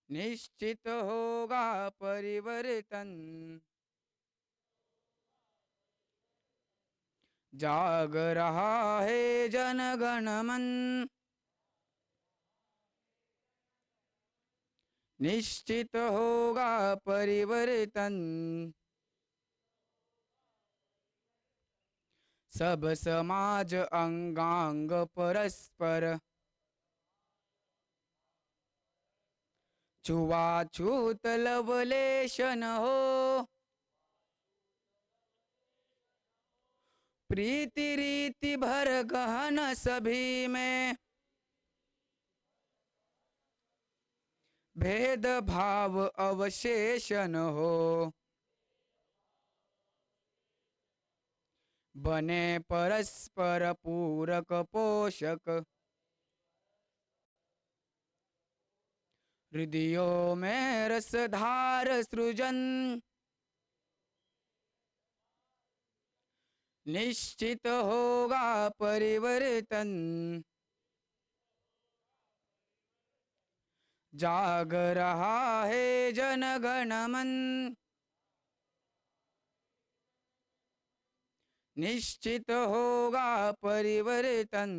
निश्चित होगा परिवर्तन। जाग रहा है जन गण मन, निश्चित होगा परिवर्तन। सब समाज अंगांग परस्पर, छुआछूत लवलेश न हो। प्रीति रीति भर गहन सभी में, भेद भाव अवशेष न हो। बने परस्पर पूरक पोषक, हृदयों में रसधार सृजन। निश्चित होगा परिवर्तन। जाग रहा है जन गण मन, निश्चित होगा परिवर्तन।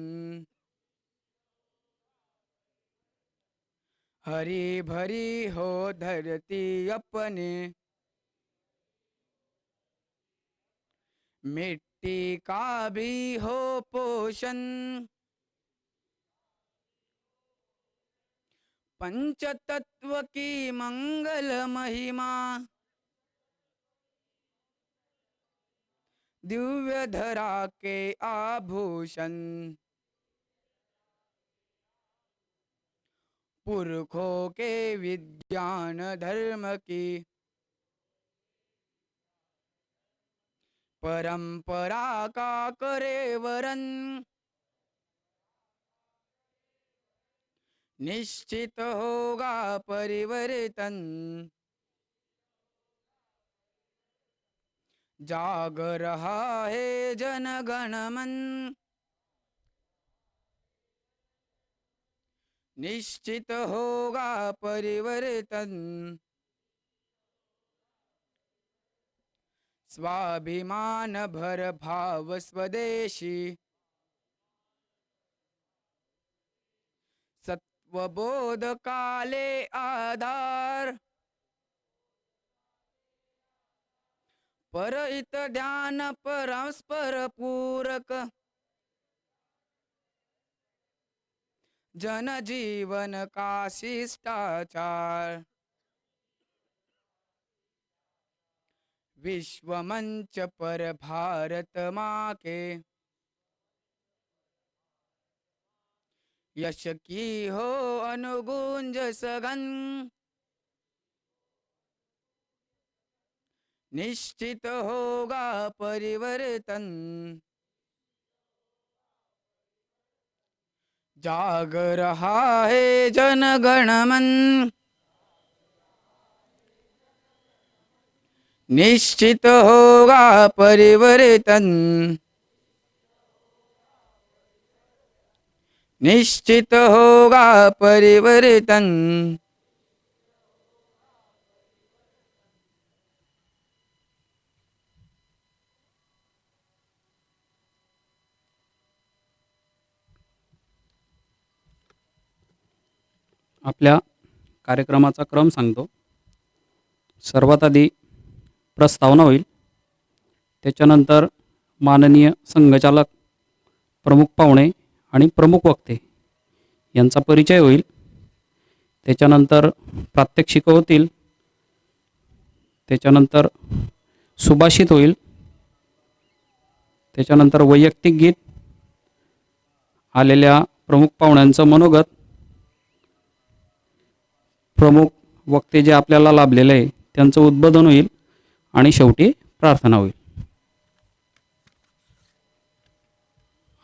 हरी भरी हो धरती अपने, मिट्टी का भी हो पोषण। पंचतत्व की मंगल महिमा, दिव्य धरा के आभूषण। पुरखों के विज्ञान धर्म की, परंपरा का करे वरन। निश्चित होगा परिवर्तन। जाग रहा है जन गण मन, निश्चित होगा परिवर्तन। स्वाभिमान भर भाव स्वदेशी, सत्वबोध काले आधार। परहित ध्यान परस्पर पूरक, जन जीवन का शिष्टाचार। विश्व मंच पर भारत माँ के, यश की हो अनुगुंज सघन। निश्चित होगा परिवर्तन। जाग रहा है जन गण मन, निश्चित होगा परिवर्तन। निश्चित होगा परिवर्तन। आपल्या कार्यक्रमाचा क्रम सांगतो. सर्वात आधी प्रस्तावना होईल, त्याच्यानंतर माननीय संघचालक, प्रमुख पाहुणे आणि प्रमुख वक्ते यांचा परिचय होईल. त्याच्यानंतर प्रात्यक्षिकं होतील. त्याच्यानंतर सुभाषित होईल. त्याच्यानंतर वैयक्तिक गीत, आलेल्या प्रमुख पाहुण्यांचं मनोगत, प्रमुख वक्ते जे आपल्याला लाभलेले आहे त्यांचं उद्बोधन होईल आणि शेवटी प्रार्थना होईल.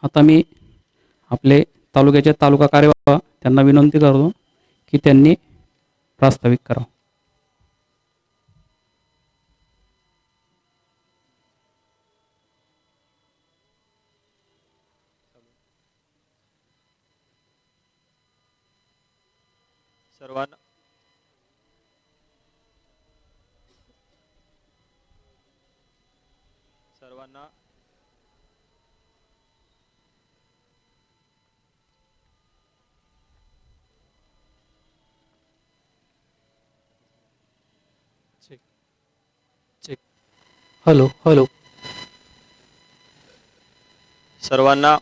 आता मी आपले तालुक्याचे तालुका कार्यवाह त्यांना विनंती करतो की त्यांनी प्रास्ताविक करावं. सर्वांना सर्वांना चेक चेक हॅलो हॅलो सर्वांना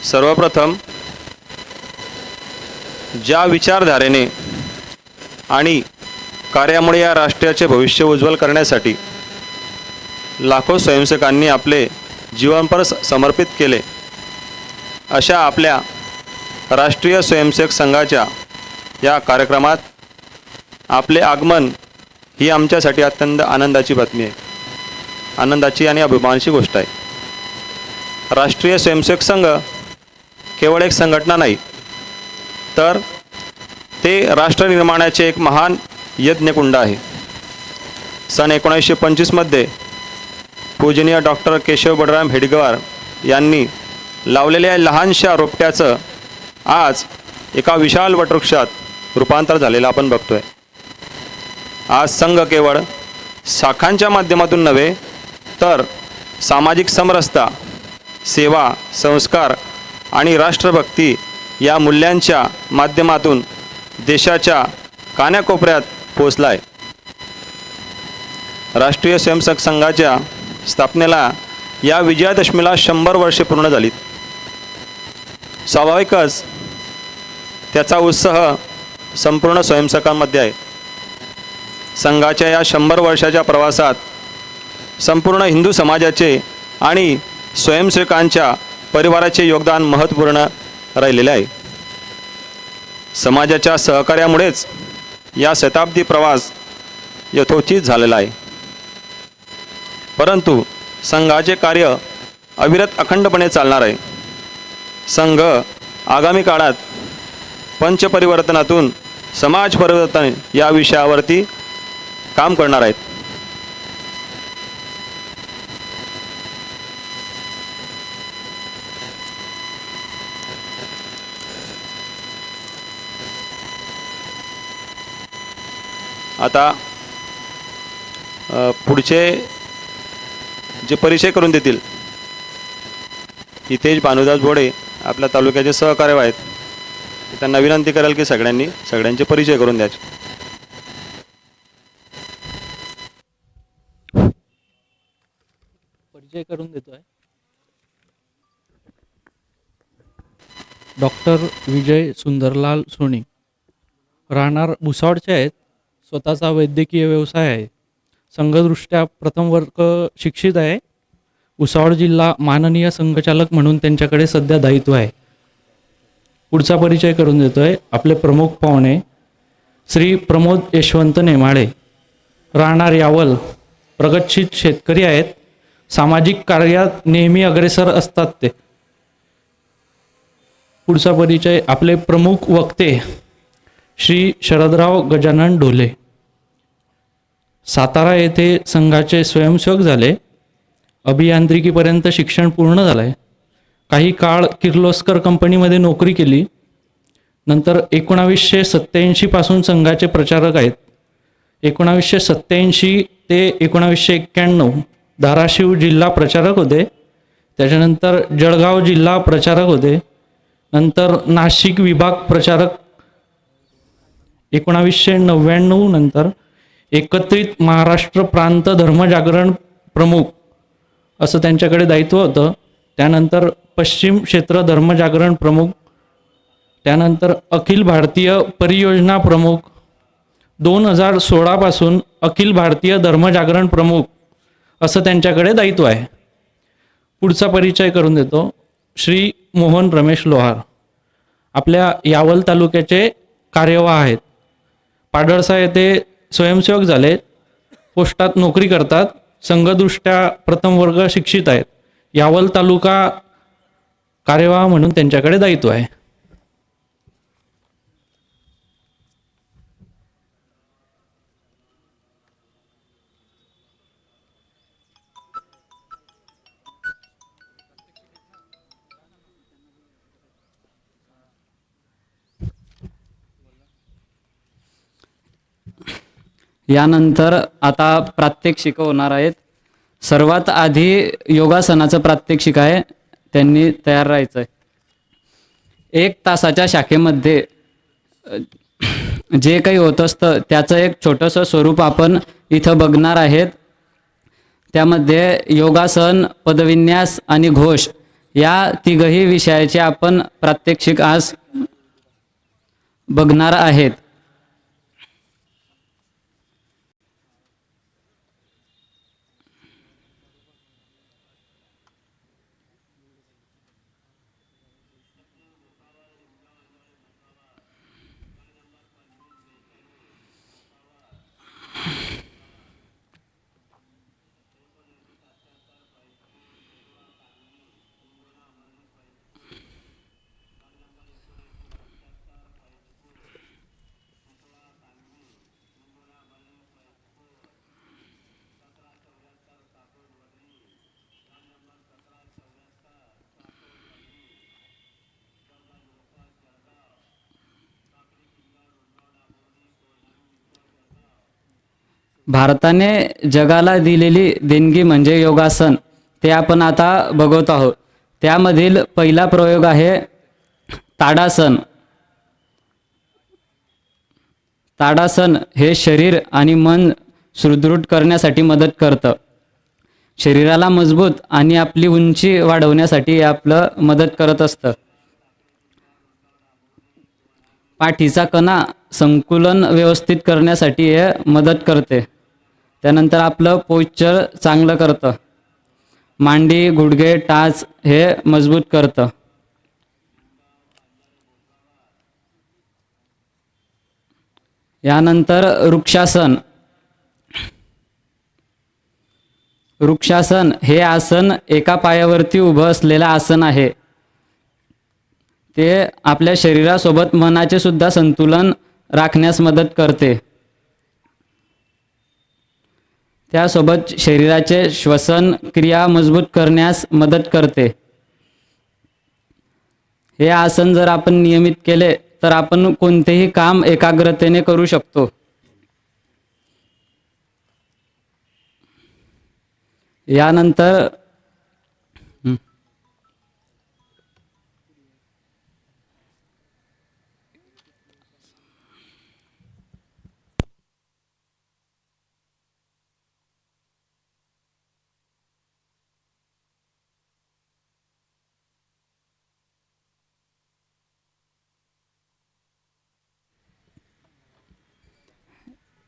सर्वप्रथम ज्या विचारधारेने आणि कार्यामुळे या राष्ट्राचे भविष्य उज्ज्वल करण्यासाठी लाखो स्वयंसेवकांनी आपले जीवनपर समर्पित केले, अशा आपल्या राष्ट्रीय स्वयंसेवक संघाच्या या कार्यक्रमात आपले आगमन ही आमच्यासाठी अत्यंत आनंदाची बातमी आहे, आनंदाची आणि अभिमानाची गोष्ट आहे. राष्ट्रीय स्वयंसेवक संघ केवळ एक संघटना नाही, तर ते राष्ट्र निर्माणाचे एक महान यज्ञकुंड आहे. सन 1925मध्ये पूजनीय डॉक्टर केशव बळराम हेडगेवार यांनी लावलेल्या लहानशा रोपट्याचं आज एका विशाल वटवृक्षात रूपांतर झालेलं आपण बघतोय. आज संघ केवळ शाखांच्या माध्यमातून नव्हे, तर सामाजिक समरसता, सेवा, संस्कार आणि राष्ट्रभक्ती या मूल्यांच्या माध्यमातून देशाच्या कानाकोपऱ्यात पोहोचला आहे. राष्ट्रीय स्वयंसेवक संघाच्या स्थापनेला या विजयादशमीला 100 वर्षे पूर्ण झालीत. स्वाभाविकच त्याचा उत्साह संपूर्ण स्वयंसेवकांमध्ये आहे. संघाच्या या 100 वर्षाच्या प्रवासात संपूर्ण हिंदू समाजाचे आणि स्वयंसेवकांच्या परिवाराचे योगदान महत्त्वपूर्ण राहिलेले आहे. समाजाच्या सहकार्यामुळेच या शताब्दी प्रवास यथोचित झालेला आहे. परंतु संघाचे कार्य अविरत अखंडपणे चालणार आहे. संघ आगामी काळात पंचपरिवर्तनातून समाज परिवर्तन या विषयावरती काम करणार आहेत. आता पुढचे जे परिचय करून देतील हितेश भानुदास भोडे आपल्या तालुक्याचे सहकार्य आहेत. त्यांना विनंती करेल की सगळ्यांचे परिचय करून द्यायचे. परिचय करून देतोय. डॉक्टर विजय सुंदरलाल सोनी, राहणार भुसावळचे आहेत. स्वतःचा वैद्यकीय व्यवसाय आहे. संघदृष्ट्या प्रथम वर्ग शिक्षित आहे. भुसावळ जिल्हा माननीय संघचालक म्हणून त्यांच्याकडे सध्या दायित्व आहे. पुढचा परिचय करून देतोय. आपले प्रमुख पाहुणे श्री प्रमोद यशवंत नेमाळे, राहणार यावल, प्रगतशील शेतकरी आहेत. सामाजिक कार्यात नेहमी अग्रेसर असतात ते. पुढचा परिचय आपले प्रमुख वक्ते श्री शरदराव गजानन ढोले, सातारा येथे संघाचे स्वयंसेवक झाले. अभियांत्रिकीपर्यंत शिक्षण पूर्ण झालं आहे. काही काळ किर्लोस्कर कंपनीमध्ये नोकरी केली. नंतर 1987 पासून संघाचे प्रचारक आहेत. 1987 ते 1991 धाराशिव जिल्हा प्रचारक होते. त्याच्यानंतर जळगाव जिल्हा प्रचारक होते. नंतर नाशिक विभाग प्रचारक 1999 नंतर एकत्रित महाराष्ट्र प्रांत धर्मजागरण प्रमुख असं त्यांच्याकडे दायित्व होतं. त्यानंतर पश्चिम क्षेत्र धर्मजागरण प्रमुख, त्यानंतर अखिल भारतीय परियोजना प्रमुख, 2016 पासून अखिल भारतीय धर्मजागरण प्रमुख असं त्यांच्याकडे दायित्व आहे. पुढचा परिचय करून देतो. श्री मोहन रमेश लोहार आपल्या यावल तालुक्याचे कार्यवाह आहेत. पाडळसा येथे स्वयंसेवक झाले. पोस्टात नोकरी करतात. संघदृष्ट्या प्रथम वर्ग शिक्षित आहेत. यावल तालुका कार्यवाह म्हणून त्यांच्याकडे दायित्व आहे. यानंतर आता प्रात्यक्षिक होणार आहेत. सर्वात आधी योगासनाचं प्रात्यक्षिक आहे, त्यांनी तयार राहायचं आहे. 1 तासाच्या शाखेमध्ये जे काही होत असतं त्याचं एक छोटंसं स्वरूप आपण इथं बघणार आहेत. त्यामध्ये योगासन, पदविन्यास आणि घोष या तिघही विषयाचे आपण प्रात्यक्षिक आज बघणार आहेत. भारताने जगाला दिलेली देणगी म्हणजे योगासन, ते आपण आता बघत आहोत. त्यामधील पहिला प्रयोग आहे ताडासन. ताडासन हे शरीर आणि मन सुदृढ करण्यासाठी मदत करतं. शरीराला मजबूत आणि आपली उंची वाढवण्यासाठी हे आपलं मदत करत असतं. पाठीचा कणा संकुलन व्यवस्थित करण्यासाठी हे मदत करते. त्यानंतर आपलं पोश्चर चांगलं करतं. मांडी, गुडघे, टाच हे मजबूत करतं. यानंतर वृक्षासन. वृक्षासन हे आसन एका पायावरती उभं असलेलं आसन आहे. ते आपल्या शरीरासोबत मनाचे सुद्धा संतुलन राखण्यास मदत करते. त्यासोबत शरीराचे श्वसन क्रिया मजबूत करण्यास मदत करते. हे आसन जर आपण नियमित केले तर आपण कोणतेही काम एकाग्रतेने करू शकतो.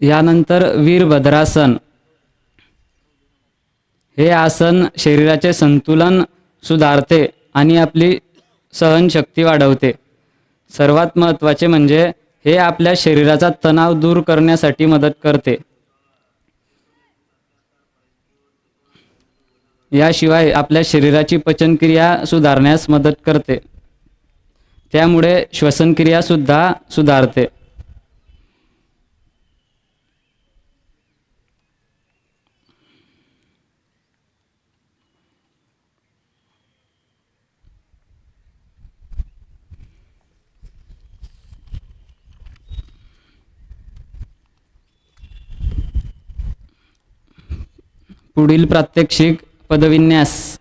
यानंतर वीरभद्रासन. हे आसन शरीराचे संतुलन सुधारते आणि आपली सहनशक्ती वाढवते. सर्वात महत्त्वाचे म्हणजे हे आपल्या शरीराचा तणाव दूर करण्यासाठी मदत करते. याशिवाय आपल्या शरीराची पचनक्रिया सुधारण्यास मदत करते. त्यामुळे श्वसनक्रिया सुद्धा सुधारते. पुढील प्रात्यक्षिक पदविन्यास.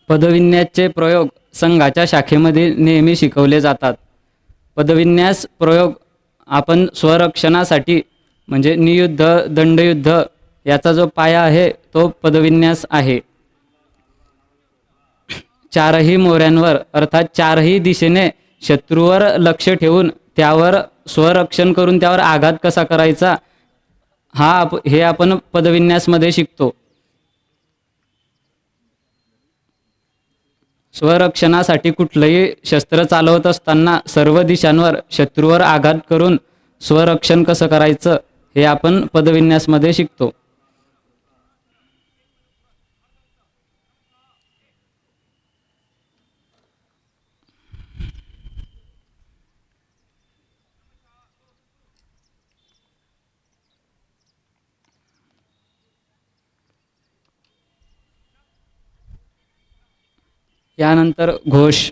पदविन्यासचे प्रयोग संघाच्या शाखेमध्ये नेहमी शिकवले जातात. पदविन्यास प्रयोग आपण स्वरक्षणासाठी म्हणजे नियुद्ध, दंडयुद्ध याचा जो पाया आहे तो पदविन्यास आहे. चारही मोऱ्यांवर अर्थात चारही दिशेने शत्रूवर लक्ष ठेवून त्यावर स्वरक्षण करून त्यावर आघात कसा करायचा हे आपण पदविन्यासमध्ये शिकतो. स्वरक्षणासाठी कुठलंही शस्त्र चालवत असताना सर्व दिशांवर शत्रूवर आघात करून स्वरक्षण कसं करायचं हे आपण पदविन्यासमध्ये शिकतो. यानंतर घोष.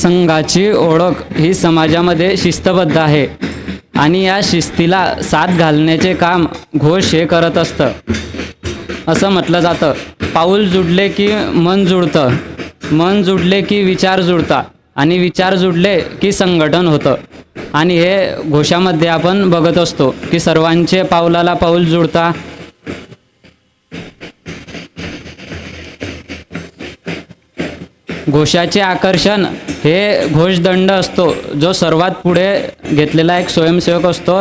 संघाची ओळख ही समाजामध्ये शिस्तबद्ध आहे आणि या शिस्तीला साथ घालण्याचे काम घोष हे करत असतं. असं म्हटलं जातं, पाऊल जुडले की मन जुळतं, मन जुडले की विचार जुळतात आणि विचार जुडले की संघटन होतं. आणि हे घोषामध्ये आपण बघत असतो की सर्वांचे पावलाला पाऊल जुळता. घोषाचे आकर्षण हे घोषदंड असतो, जो सर्वात पुढे घेतलेला एक स्वयंसेवक असतो.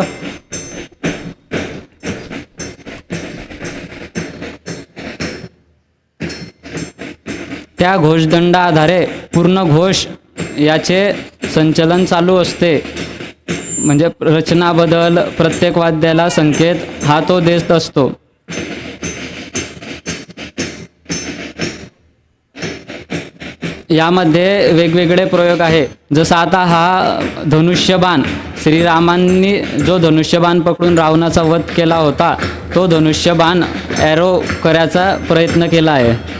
त्या घोषदंडा आधारे पूर्ण घोष याचे संचलन चालू असते. म्हणजे रचना बदल, प्रत्येक वाद्याला संकेत हा तो देत असतो. यामध्ये वेगवेगळे प्रयोग आहे. जसं आता हा धनुष्यबाण, श्रीरामांनी जो धनुष्यबाण पकडून रावणाचा वध केला होता, तो धनुष्यबाण ॲरो करायचा प्रयत्न केला आहे.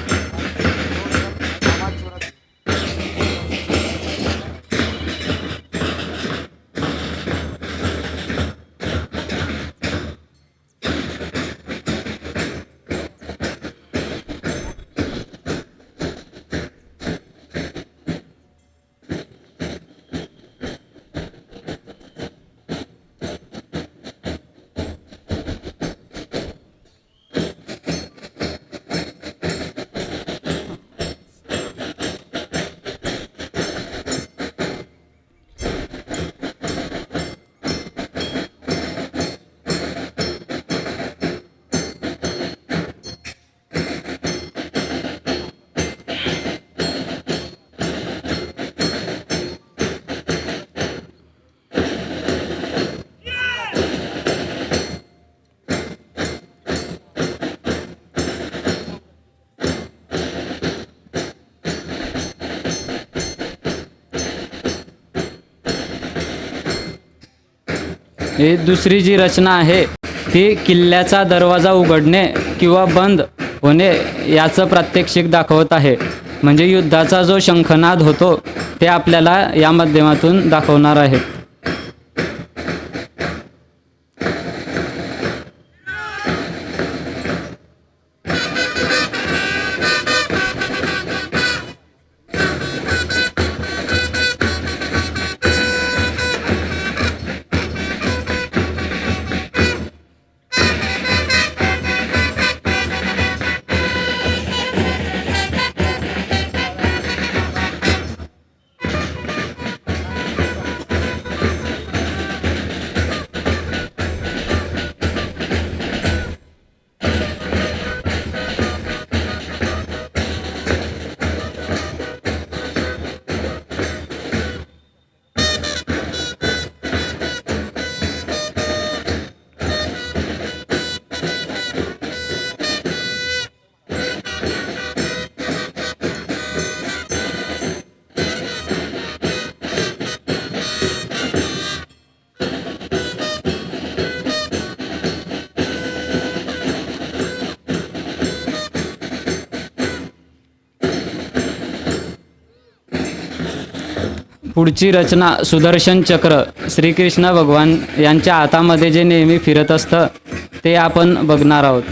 ही दुसरी जी रचना आहे ती किल्ल्याचा दरवाजा उघडणे किंवा बंद होणे याचं प्रात्यक्षिक दाखवत आहे. म्हणजे युद्धाचा जो शंखनाद होतो ते आपल्याला या माध्यमातून दाखवणार आहे. पुढची रचना सुदर्शन चक्र श्रीकृष्ण भगवान यांच्या हातामध्ये जे नेहमी फिरत असतं ते आपण बघणार आहोत.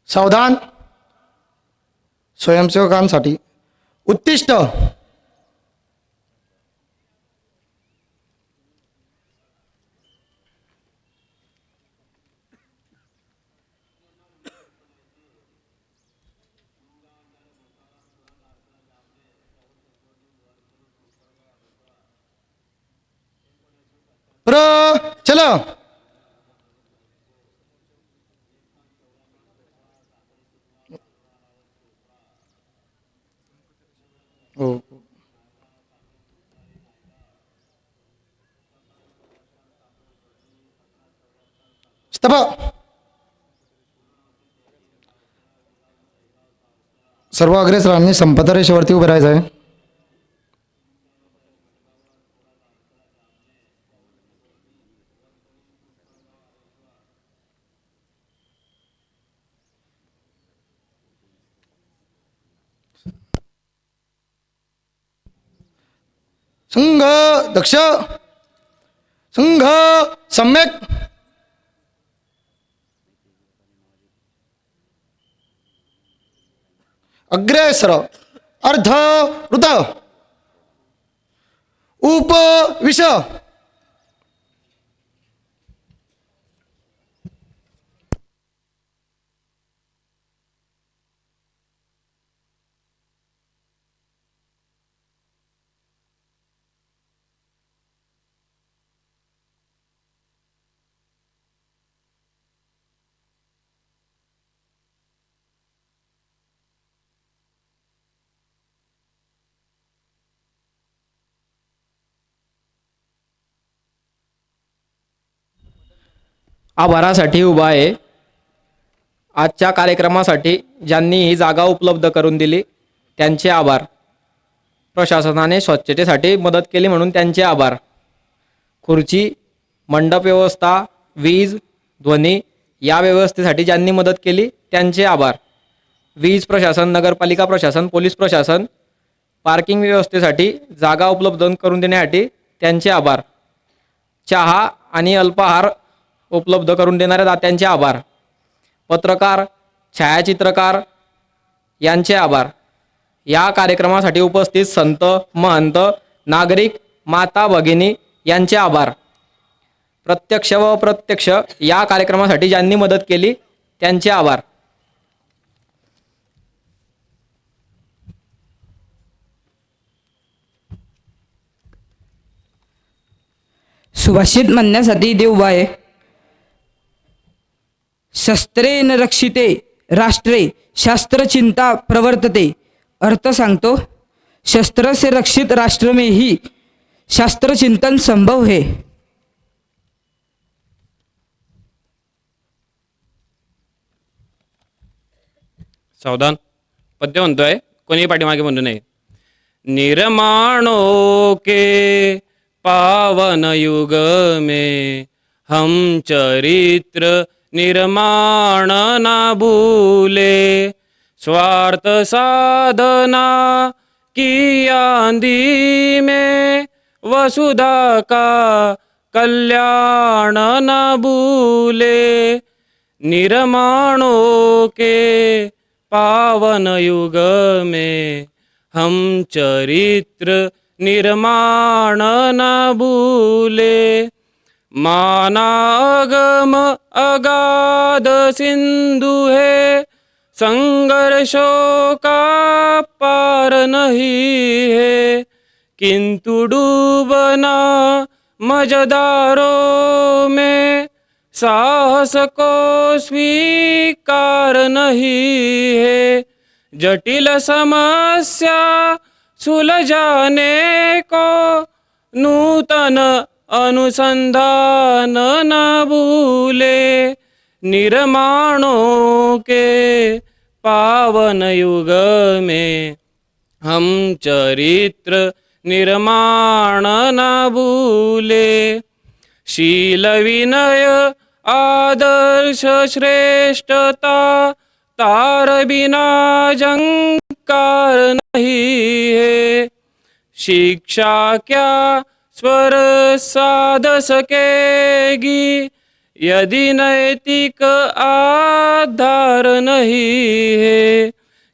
सावधान. स्वयंसेवकांसाठी उत्तिष्ठ. चलो. हो. स्तभ. सर्व अग्रेसरांनी संपत रेषेवरती उभे राहायचं आहे. संघ दक्ष. संघ सम्यक. अग्रेसर अर्ध ऋत उपविश. आभारासाठी उभा आहे. आजच्या कार्यक्रमासाठी ज्यांनी ही जागा उपलब्ध करून दिली त्यांचे आभार. प्रशासनाने स्वच्छतेसाठी मदत केली म्हणून त्यांचे आभार. खुर्ची, मंडप व्यवस्था, वीज, ध्वनी या व्यवस्थेसाठी ज्यांनी मदत केली त्यांचे आभार. वीज प्रशासन, नगरपालिका प्रशासन, पोलीस प्रशासन, पार्किंग व्यवस्थेसाठी जागा उपलब्ध करून देण्यासाठी त्यांचे आभार. चहा आणि अल्पाहार उपलब्ध करून देणाऱ्या दात्यांचे आभार. पत्रकार, छायाचित्रकार यांचे आभार. या कार्यक्रमासाठी उपस्थित संत, महंत, नागरिक, माता भगिनी यांचे आभार. प्रत्यक्ष व अप्रत्यक्ष या कार्यक्रमासाठी ज्यांनी मदत केली त्यांचे आभार. सुभाषित म्हणण्यासाठी देवबाय. शस्त्रेन रक्षिते राष्ट्रे शास्त्रचिंता प्रवर्तते. अर्थ सांगतो, शस्त्र से रक्षित राष्ट्र में ही शास्त्र चिंतन संभव है. सावधान. पद्य म्हणतोय, कोणी पाठीमागे म्हणू नये. निर्माणो के पावन युग में हम चरित्र निर्माण ना भूले. स्वार्थ साधना की आंधी में वसुधा का कल्याण ना भूले. निर्माणों के पावन युग में हम चरित्र निर्माण न भूले. मानागम अगाध सिंधु है, संघर्षों का पार नहीं है. किंतु डूबना मझधारों में साहस को स्वीकार नहीं है. जटिल समस्या सुलझाने को नूतन अनुसंधान न भूले. निर्माणों के पावन युग में हम चरित्र निर्माण न भूले. शील विनय आदर्श श्रेष्ठता तार बिना जंकार नहीं है. शिक्षा क्या स्वर साध सकेगी यदि नैतिक आधार नहीं है.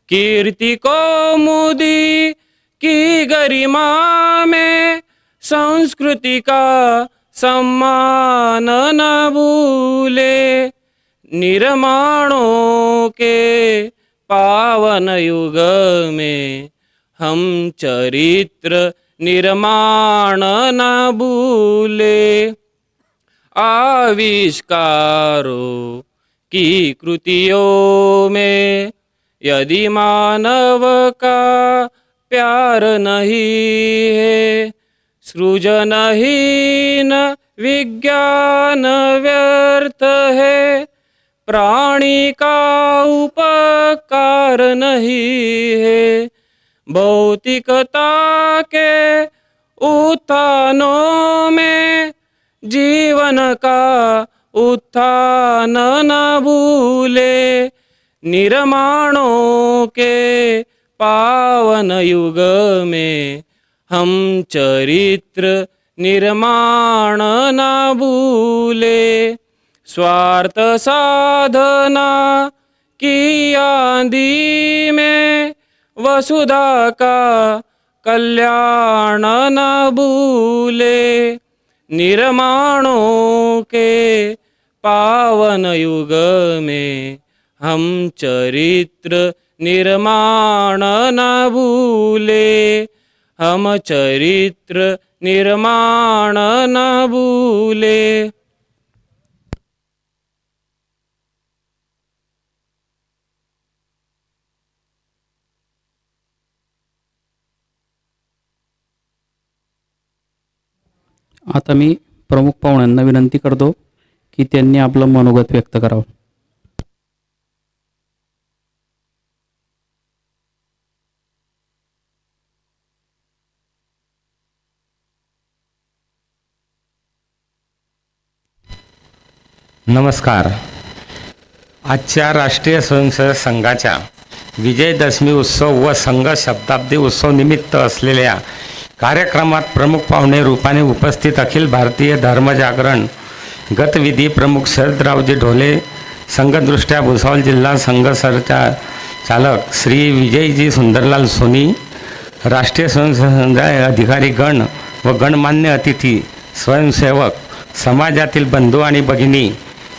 कीर्ति कौमुदी की गरिमा में संस्कृति का सम्मान न भूले. निर्माणों के पावन युग में हम चरित्र निर्माण न भूले. आविष्कारों की कृतियों में यदि मानव का प्यार नहीं है. सृजनहीन विज्ञान व्यर्थ है. प्राणी का उपकार नहीं है. भौतिकता के उत्थानों में जीवन का उत्थान न भूले. निर्माणों के पावन युग में हम चरित्र निर्माण न भूले. स्वार्थ साधना की आंधी में वसुधा का कल्याण न भूले. निर्माणों के पावन युग में हम चरित्र निर्माण न भूले. हम चरित्र निर्माण न भूले. आता मी प्रमुख पाहुण्यांना विनंती करतो की त्यांनी आपलं मनोगत व्यक्त करावं. नमस्कार. आजच्या राष्ट्रीय स्वयंसेवक संघाच्या विजयदशमी उत्सव व संघ शताब्दी उत्सव निमित्त असलेल्या कार्यक्रमात प्रमुख पाहुणे रूपाने उपस्थित अखिल भारतीय धर्मजागरण गतविधी प्रमुख शरदरावजी ढोले, संघदृष्ट्या भुसावळ जिल्हा संघ चालक श्री विजयजी सुंदरलाल सोनी, राष्ट्रीय स्वयंसेवक अधिकारी गण व गणमान्य अतिथी, स्वयंसेवक, समाजातील बंधू आणि भगिनी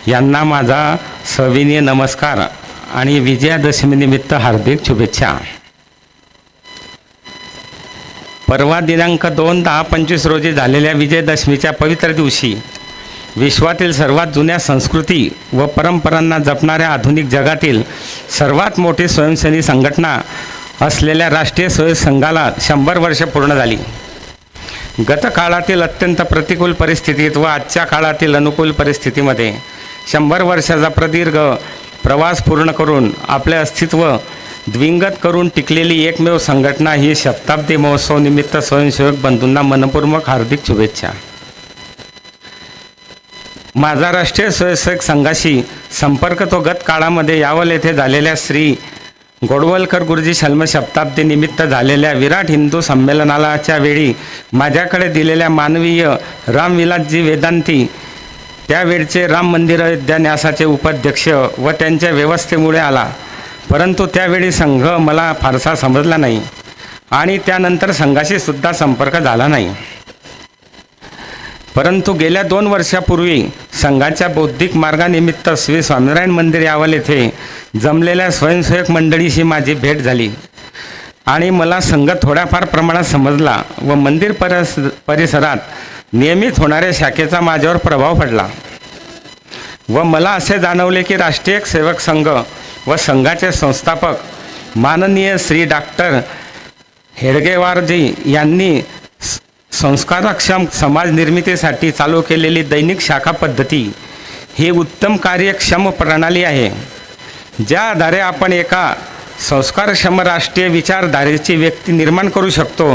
यांना माझा सविनय नमस्कार आणि विजयादशमीनिमित्त हार्दिक शुभेच्छा. परवा दिनांक 2/10/25 रोजी झालेल्या विजयदशमीच्या पवित्र दिवशी विश्वातील सर्वात जुन्या संस्कृती व परंपरांना जपणाऱ्या आधुनिक जगातील सर्वात मोठी स्वयंसेवी संघटना असलेल्या राष्ट्रीय स्वयंसेवक संघाला 100 वर्ष पूर्ण झाली. गतकाळातील अत्यंत प्रतिकूल परिस्थितीत व आजच्या काळातील अनुकूल परिस्थितीमध्ये 100 वर्षाचा प्रदीर्घ प्रवास पूर्ण करून आपले अस्तित्व द्विंगत करून टिकलेली एकमेव संघटना ही शताब्दी महोत्सव निमित्त स्वयंसेवक बंधूंना मनपूर्वक हार्दिक शुभेच्छा. माझा राष्ट्रीय स्वयंसेवक संघाशी संपर्क तो गत काळामध्ये यावल येथे झालेल्या श्री गोडवलकर गुरुजी शल्म शताब्दी निमित्त झालेल्या विराट हिंदू संमेलनाच्या वेळी माझ्याकडे दिलेल्या मानवीय रामविलासजी वेदांती त्यावेळचे राम मंदिर अयोध्या न्यासाचे उपाध्यक्ष व त्यांच्या व्यवस्थेमुळे आला. परंतु त्यावेळी संघ मला फारसा समजला नाही आणि त्यानंतर संघाशी सुद्धा संपर्क झाला नाही. परंतु गेल्या 2 वर्षापूर्वी संघाच्या बौद्धिक मार्गानिमित्त श्री स्वामीनारायण मंदिर यावल येथे जमलेल्या स्वयंसेवक मंडळीशी माझी भेट झाली आणि मला संघ थोड्याफार प्रमाणात समजला व मंदिर परिसरात नियमित होणाऱ्या शाखेचा माझ्यावर प्रभाव पडला व मला असे जाणवले की राष्ट्रीय सेवक संघ व संघाचे संस्थापक माननीय श्री डॉक्टर हेडगेवारजी यांनी संस्कारक्षम समाज निर्मितीसाठी चालू केलेली दैनिक शाखा पद्धती ही उत्तम कार्यक्षम प्रणाली आहे, ज्या आधारे आपण एका संस्कारक्षम राष्ट्रीय विचारधारेची व्यक्ती निर्माण करू शकतो.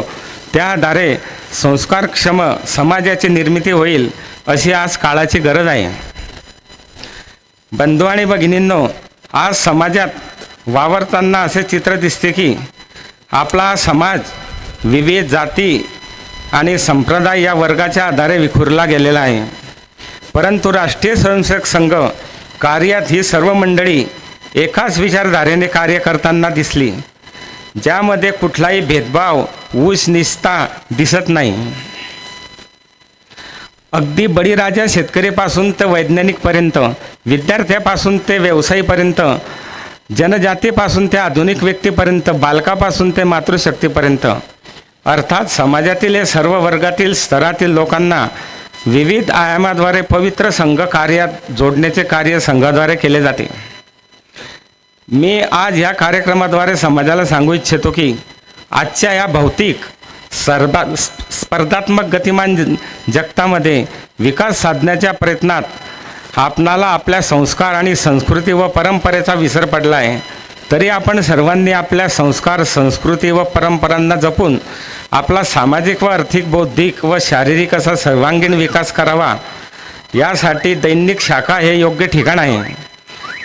त्या आधारे संस्कारक्षम समाजाची निर्मिती होईल अशी आज काळाची गरज आहे. बंधू आणि भगिनींनो, आज समाजात वावरताना असे चित्र दिसते की आपला समाज विविध जाती आणि संप्रदाय या वर्गाच्या आधारे विखुरला गेलेला आहे. परंतु राष्ट्रीय स्वयंसेवक संघ कार्यात ही सर्व मंडळी एकाच विचारधारेने कार्य करताना दिसली, ज्यामध्ये कुठलाही भेदभाव ऊच निस्ता दिसत नाही. अगदी बळीराजा शेतकरीपासून ते वैज्ञानिकपर्यंत, विद्यार्थ्यापासून ते व्यवसायीपर्यंत, जनजातीपासून ते आधुनिक व्यक्तीपर्यंत, बालकापासून ते मातृशक्तीपर्यंत, अर्थात समाजातील या सर्व वर्गातील स्तरातील लोकांना विविध आयामाद्वारे पवित्र संघ कार्यात जोडण्याचे कार्य संघाद्वारे केले जाते. मी आज या कार्यक्रमाद्वारे समाजाला सांगू इच्छितो की आजच्या या भौतिक स्पर्धात्मक गतिमान जगतामध्ये विकास साधण्याच्या प्रयत्नात आपणाला आपल्या संस्कार आणि संस्कृती व परंपरेचा विसर पडला आहे. तरी आपण सर्वांनी आपल्या संस्कार, संस्कृती व परंपरांना जपून आपला सामाजिक व आर्थिक, बौद्धिक व शारीरिक असा सर्वांगीण विकास करावा. यासाठी दैनिक शाखा हे योग्य ठिकाण आहे.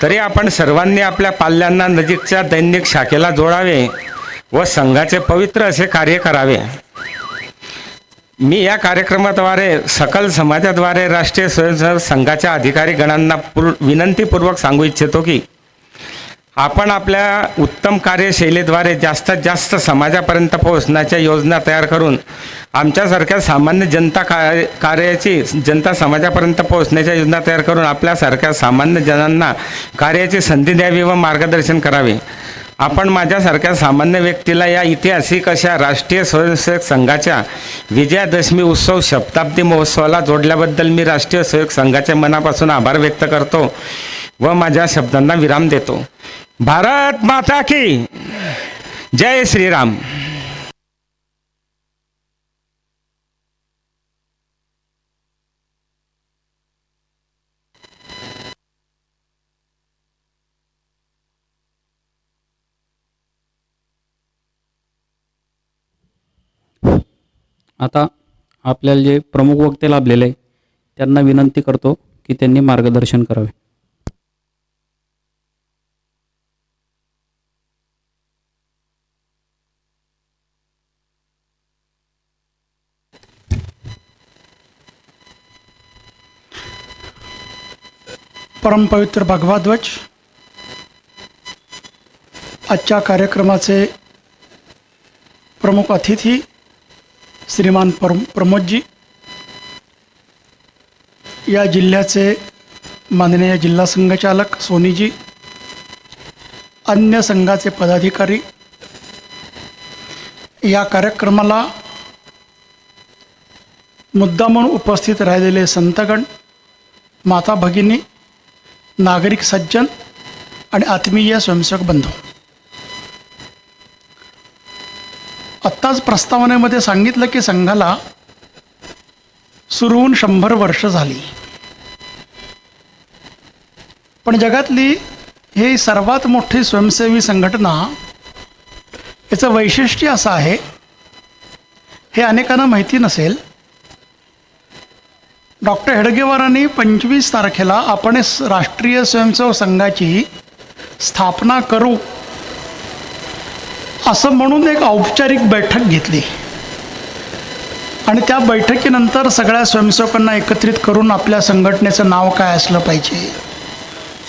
तरी आपण सर्वांनी आपल्या पाल्यांना नजीकच्या दैनिक शाखेला जोडावे व संघाचे पवित्र असे कार्य करावे. मी या कार्यक्रमाद्वारे सकल समाजाद्वारे राष्ट्रीय स्वयंसेवक संघाच्या अधिकारी गणांना विनंतीपूर्वक सांगू इच्छितो की आपण आपल्या उत्तम कार्यशैलीद्वारे जास्तीत जास्त समाजापर्यंत पोहोचण्याच्या योजना तयार करून आमच्यासारख्या सामान्य जनता समाजापर्यंत पोहोचण्याच्या योजना तयार करून आपल्यासारख्या सामान्य जनांना कार्याची संधी द्यावी व मार्गदर्शन करावे. आपण माझ्यासारख्या सामान्य व्यक्तीला या ऐतिहासिक अशा राष्ट्रीय स्वयंसेवक संघाच्या विजयादशमी उत्सव शताब्दी महोत्सवाला जोडल्याबद्दल मी राष्ट्रीय स्वयंसेवक संघाच्या मनापासून आभार व्यक्त करतो व माझ्या शब्दांना विराम देतो. भारत माता की जय श्रीराम. आता आपल्याला जे प्रमुख वक्ते लाभलेले आहे त्यांना विनंती करतो की त्यांनी मार्गदर्शन करावे. परमपवित्र भगवा ध्वज. आजच्या कार्यक्रमाचे प्रमुख अतिथी श्रीमान प्रमोदजी, या जिल्ह्याचे माननीय जिल्हा संघचालक सोनीजी, अन्य संघाचे पदाधिकारी, या कार्यक्रमाला मुद्दा म्हणून उपस्थित राहिलेले संतगण, माता भगिनी, नागरिक सज्जन आणि आत्मीय स्वयंसेवक बंधू. आत्ताच प्रस्तावनेमध्ये सांगितलं की संघाला सुरू होऊन 100 वर्ष झाली. पण जगातली ही सर्वात मोठी स्वयंसेवी संघटना, याचं वैशिष्ट्य असं आहे, हे अनेकांना माहिती नसेल. डॉक्टर हेडगेवारांनी 25 तारखेला आपण राष्ट्रीय स्वयंसेवक संघाची स्थापना करू असं म्हणून एक औपचारिक बैठक घेतली आणि त्या बैठकीनंतर सगळ्या स्वयंसेवकांना एकत्रित करून आपल्या संघटनेचं नाव काय असलं पाहिजे,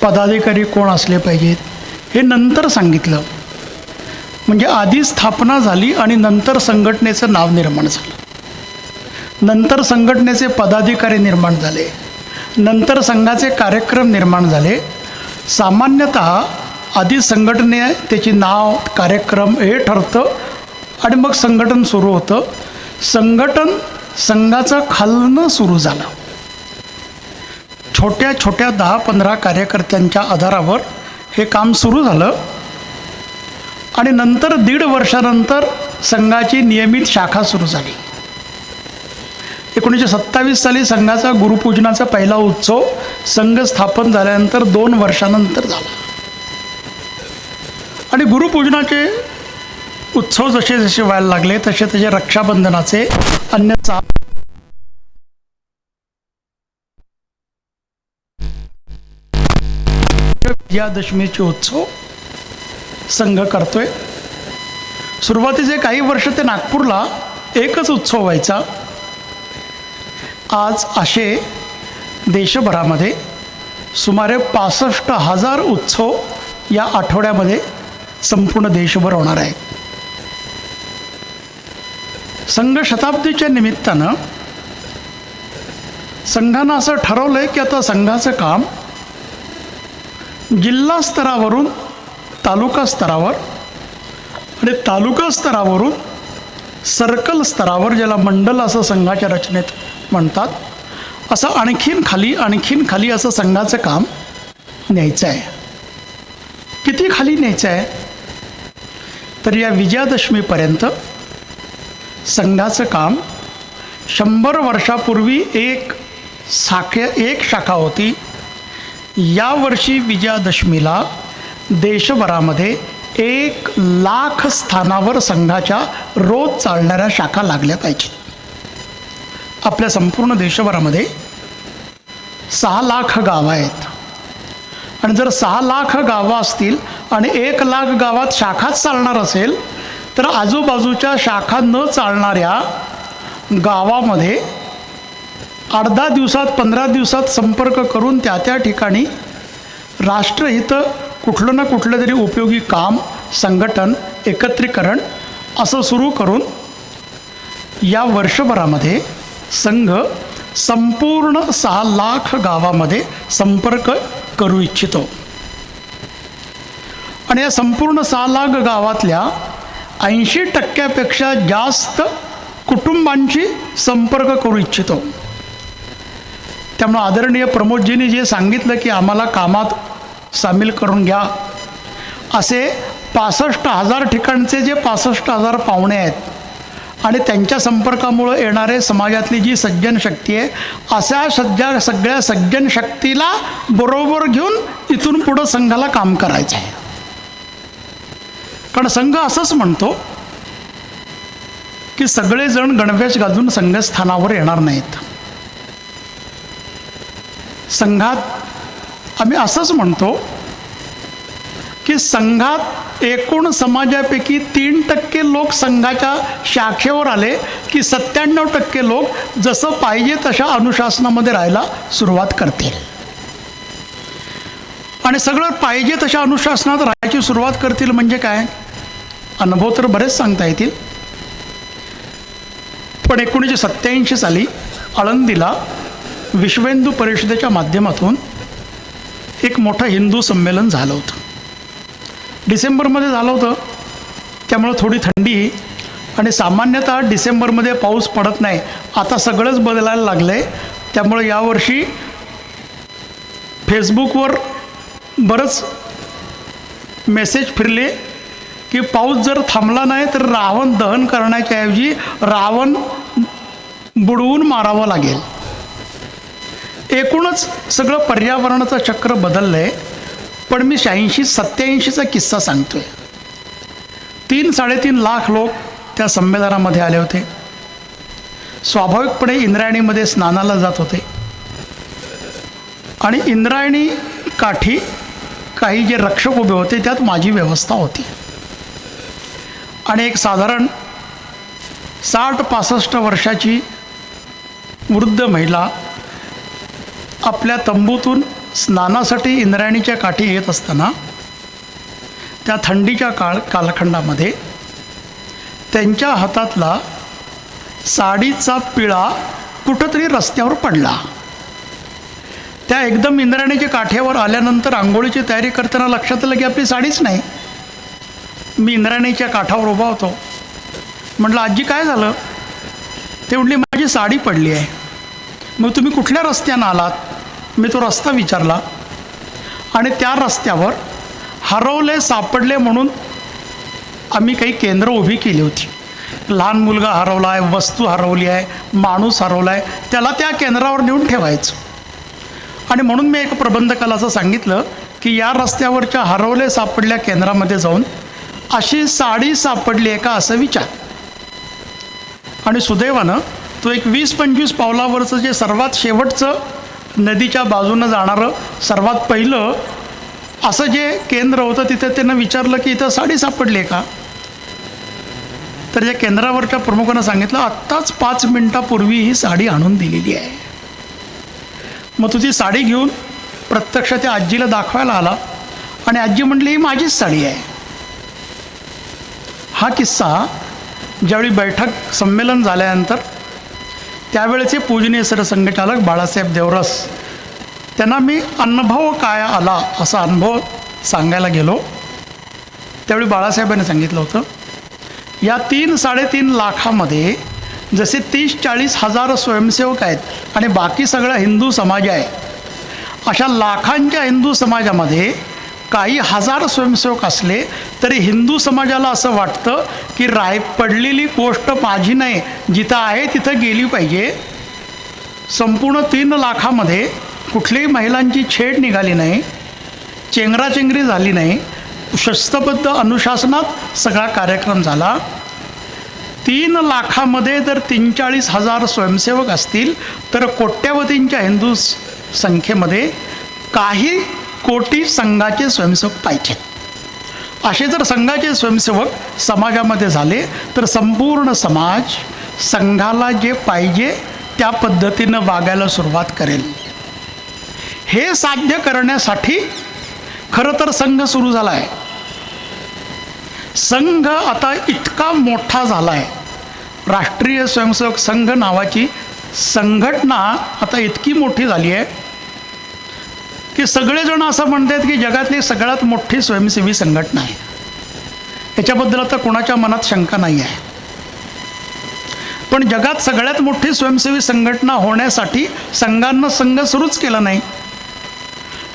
पदाधिकारी कोण असले पाहिजेत, हे नंतर सांगितलं. म्हणजे आधी स्थापना झाली आणि नंतर संघटनेचं नाव निर्माण झालं, नंतर संघटनेचे पदाधिकारी निर्माण झाले, नंतर संघाचे कार्यक्रम निर्माण झाले. सामान्यतः आधी संघटने त्याची नाव, कार्यक्रम हे ठरतं आणि मग संघटन सुरू होतं. संघटन संघाचं खालनं सुरू झालं. छोट्या छोट्या 10-15 कार्यकर्त्यांच्या आधारावर हे काम सुरू झालं आणि नंतर 1.5 वर्षानंतर संघाची नियमित शाखा सुरू झाली. 1927 साली संघाचा गुरुपूजनाचा पहिला उत्सव संघ स्थापन झाल्यानंतर 2 वर्षानंतर झाला आणि गुरुपूजनाचे उत्सव जसे जसे व्हायला लागले तसे तसे रक्षाबंधनाचे, अन्य विजयादशमीचे उत्सव संघ करतोय. सुरुवातीचे काही वर्ष ते नागपूरला एकच उत्सव व्हायचा. आज असे देशभरामध्ये सुमारे 65,000 उत्सव या आठवड्यामध्ये संपूर्ण देशभर होणार आहेत. संघ शताब्दीच्या निमित्तानं संघानं असं ठरवलं आहे की आता संघाचं काम जिल्हा स्तरावरून तालुका स्तरावर आणि तालुका स्तरावरून सर्कल स्तरावर, ज्याला मंडल असं संघाच्या रचनेत म्हणतात, असं आणखीन खाली असं संघाचं काम न्यायचं आहे. किती खाली न्यायचं आहे तर या विजयादशमीपर्यंत संघाचं काम 100 वर्षापूर्वी एक शाखा होती. यावर्षी विजयादशमीला देशभरामध्ये 1,00,000 स्थानावर संघाच्या रोज चालणाऱ्या शाखा लागल्या पाहिजे. आपल्या संपूर्ण देशभरामध्ये 6,00,000 गावं आहेत आणि जर 6,00,000 गावं असतील आणि 1,00,000 गावात शाखाच चालणार असेल तर आजूबाजूच्या शाखा न चालणाऱ्या गावामध्ये 8-10 दिवसात, 15 दिवसात संपर्क करून त्या ठिकाणी राष्ट्रहित कुठलं ना कुठलं तरी उपयोगी काम, संघटन, एकत्रीकरण असं सुरू करून या वर्षभरामध्ये संघ संपूर्ण 6,00,000 गावामध्ये संपर्क करू इच्छितो आणि या संपूर्ण 6,00,000 गावातल्या 80% जास्त कुटुंबांशी संपर्क करू इच्छितो. त्यामुळे आदरणीय प्रमोदजींनी जे सांगितलं की आम्हाला कामात सामील करून घ्या, असे 65,000 ठिकाणचे जे 65,000 पाहुणे आहेत आणि त्यांच्या संपर्कामुळे येणारे समाजातली जी सज्जन शक्ती आहे, अशा सगळ्या सज्जन शक्तीला बरोबर घेऊन इथून पुढं संघाला काम करायचं आहे. कारण संघ असंच म्हणतो की सगळेजण गणवेश घालून संघस्थानावर येणार नाहीत. संघात आम्ही असंच म्हणतो की संघात एकूण समाजापैकी 3% लोक संघाच्या शाखेवर आले की 97% लोक जसं पाहिजे तशा अनुशासनामध्ये राहायला सुरुवात करतील. आणि सगळं पाहिजे तशा अनुशासनात राहायची सुरुवात करतील. म्हणजे काय, अनुभव तर बरेच सांगता येतील. पण 1987 साली आळंदीला विश्वेंदू परिषदेच्या माध्यमातून एक मोठं हिंदू संमेलन झालं होतं. डिसेंबरमध्ये झालं होतं, त्यामुळं थोडी थंडी आणि सामान्यतः डिसेंबरमध्ये पाऊस पडत नाही. आता सगळंच बदलायला लागलं आहे. त्यामुळं यावर्षी फेसबुकवर बरंच मेसेज फिरले की पाऊस जर थांबला नाही तर रावण दहन करण्याच्या ऐवजी रावण बुडवून मारावं लागेल. एकूणच सगळं पर्यावरणाचं चक्र बदललं आहे. पण मी 87चा किस्सा सांगतोय. 3-3.5 लाख लोक त्या संमेलनामध्ये आले होते. स्वाभाविकपणे इंद्रायणीमध्ये स्नानाला जात होते आणि इंद्रायणी काठी काही जे रक्षक उभे होते त्यात माझी व्यवस्था होती. आणि एक साधारण 60-65 वर्षाची वृद्ध महिला आपल्या तंबूतून स्नानासाठी इंद्रायणीच्या काठी येत असताना त्या थंडीच्या कालखंडामध्ये त्यांच्या हातातला साडीचा पिळा कुठंतरी रस्त्यावर पडला. त्या एकदम इंद्रायणीच्या काठ्यावर आल्यानंतर आंघोळीची तयारी करताना लक्षात आलं की आपली साडीच नाही. मी इंद्रायणीच्या काठावर उभा होतो. म्हटलं, आजी काय झालं? ते म्हटली, माझी साडी पडली आहे. मग तुम्ही कुठल्या रस्त्यानं आलात? मी तो रस्ता विचारला आणि त्या रस्त्यावर हरवले सापडले म्हणून आम्ही काही केंद्र उभी केली होती. लहान मुलगा हरवला आहे, वस्तू हरवली आहे, माणूस हरवला आहे, त्याला त्या केंद्रावर नेऊन ठेवायचं. आणि म्हणून मी एक प्रबंधकाला असं सांगितलं की या रस्त्यावरच्या हरवले सापडल्या केंद्रामध्ये जाऊन अशी साडी सापडली आहे का असं विचार. आणि सुदैवानं तो एक 20-25 पावलावरचं जे सर्वात शेवटचं नदीच्या बाजूनं जाणारं सर्वात पहिलं असं जे केंद्र होतं तिथे त्यानं विचारलं की इथं साडी सापडली आहे का? तर या केंद्रावरच्या प्रमुखानं सांगितलं, आत्ताच 5 मिनिटापूर्वी ही साडी आणून दिलेली आहे. मग तू ती साडी घेऊन प्रत्यक्ष त्या आजीला दाखवायला आला आणि आजी म्हटली, ही माझीच साडी आहे. हा किस्सा ज्यावेळी बैठक संमेलन झाल्यानंतर त्यावेळेचे पूजनीय सरसंघचालक बाळासाहेब देवरस त्यांना मी अनुभव काय आला असा अनुभव सांगायला गेलो. त्यावेळी बाळासाहेबांनी सांगितलं होतं, या 3-3.5 लाखामध्ये जसे 30-40 हजार स्वयंसेवक आहेत आणि बाकी सगळा हिंदू समाज आहे, अशा लाखांच्या हिंदू समाजामध्ये काही हजार स्वयंसेवक असले तरी हिंदू समाजाला असं वाटतं की पडलेली गोष्ट माझी नाही, जिथं आहे तिथं गेली पाहिजे. संपूर्ण 3 लाखामध्ये कुठल्याही महिलांची छेड निघाली नाही, चेंगराचेंगरी झाली नाही, शिस्तबद्ध अनुशासनात सगळा कार्यक्रम झाला. 3 लाखामध्ये जर 43 हजार स्वयंसेवक असतील तर कोट्यावधींच्या हिंदू संख्येमध्ये काही कोटी संघाचे स्वयंसेवक पाहिजेत. असे जर संघाचे स्वयंसेवक समाजामध्ये झाले तर संपूर्ण समाज संघाला जे पाहिजे त्या पद्धतीनं वागायला सुरुवात करेल. हे साध्य करण्यासाठी खरं तर संघ सुरू झाला आहे. संघ आता इतका मोठा झाला आहे. राष्ट्रीय स्वयंसेवक संघ नावाची संघटना आता इतकी मोठी झाली आहे की सगळेजण असं म्हणतात की जगातली सगळ्यात मोठी स्वयंसेवी संघटना आहे. याच्याबद्दल आता कोणाच्या मनात शंका नाही आहे. पण जगात सगळ्यात मोठी स्वयंसेवी संघटना होण्यासाठी संघांना संघ सुरूच केला नाही.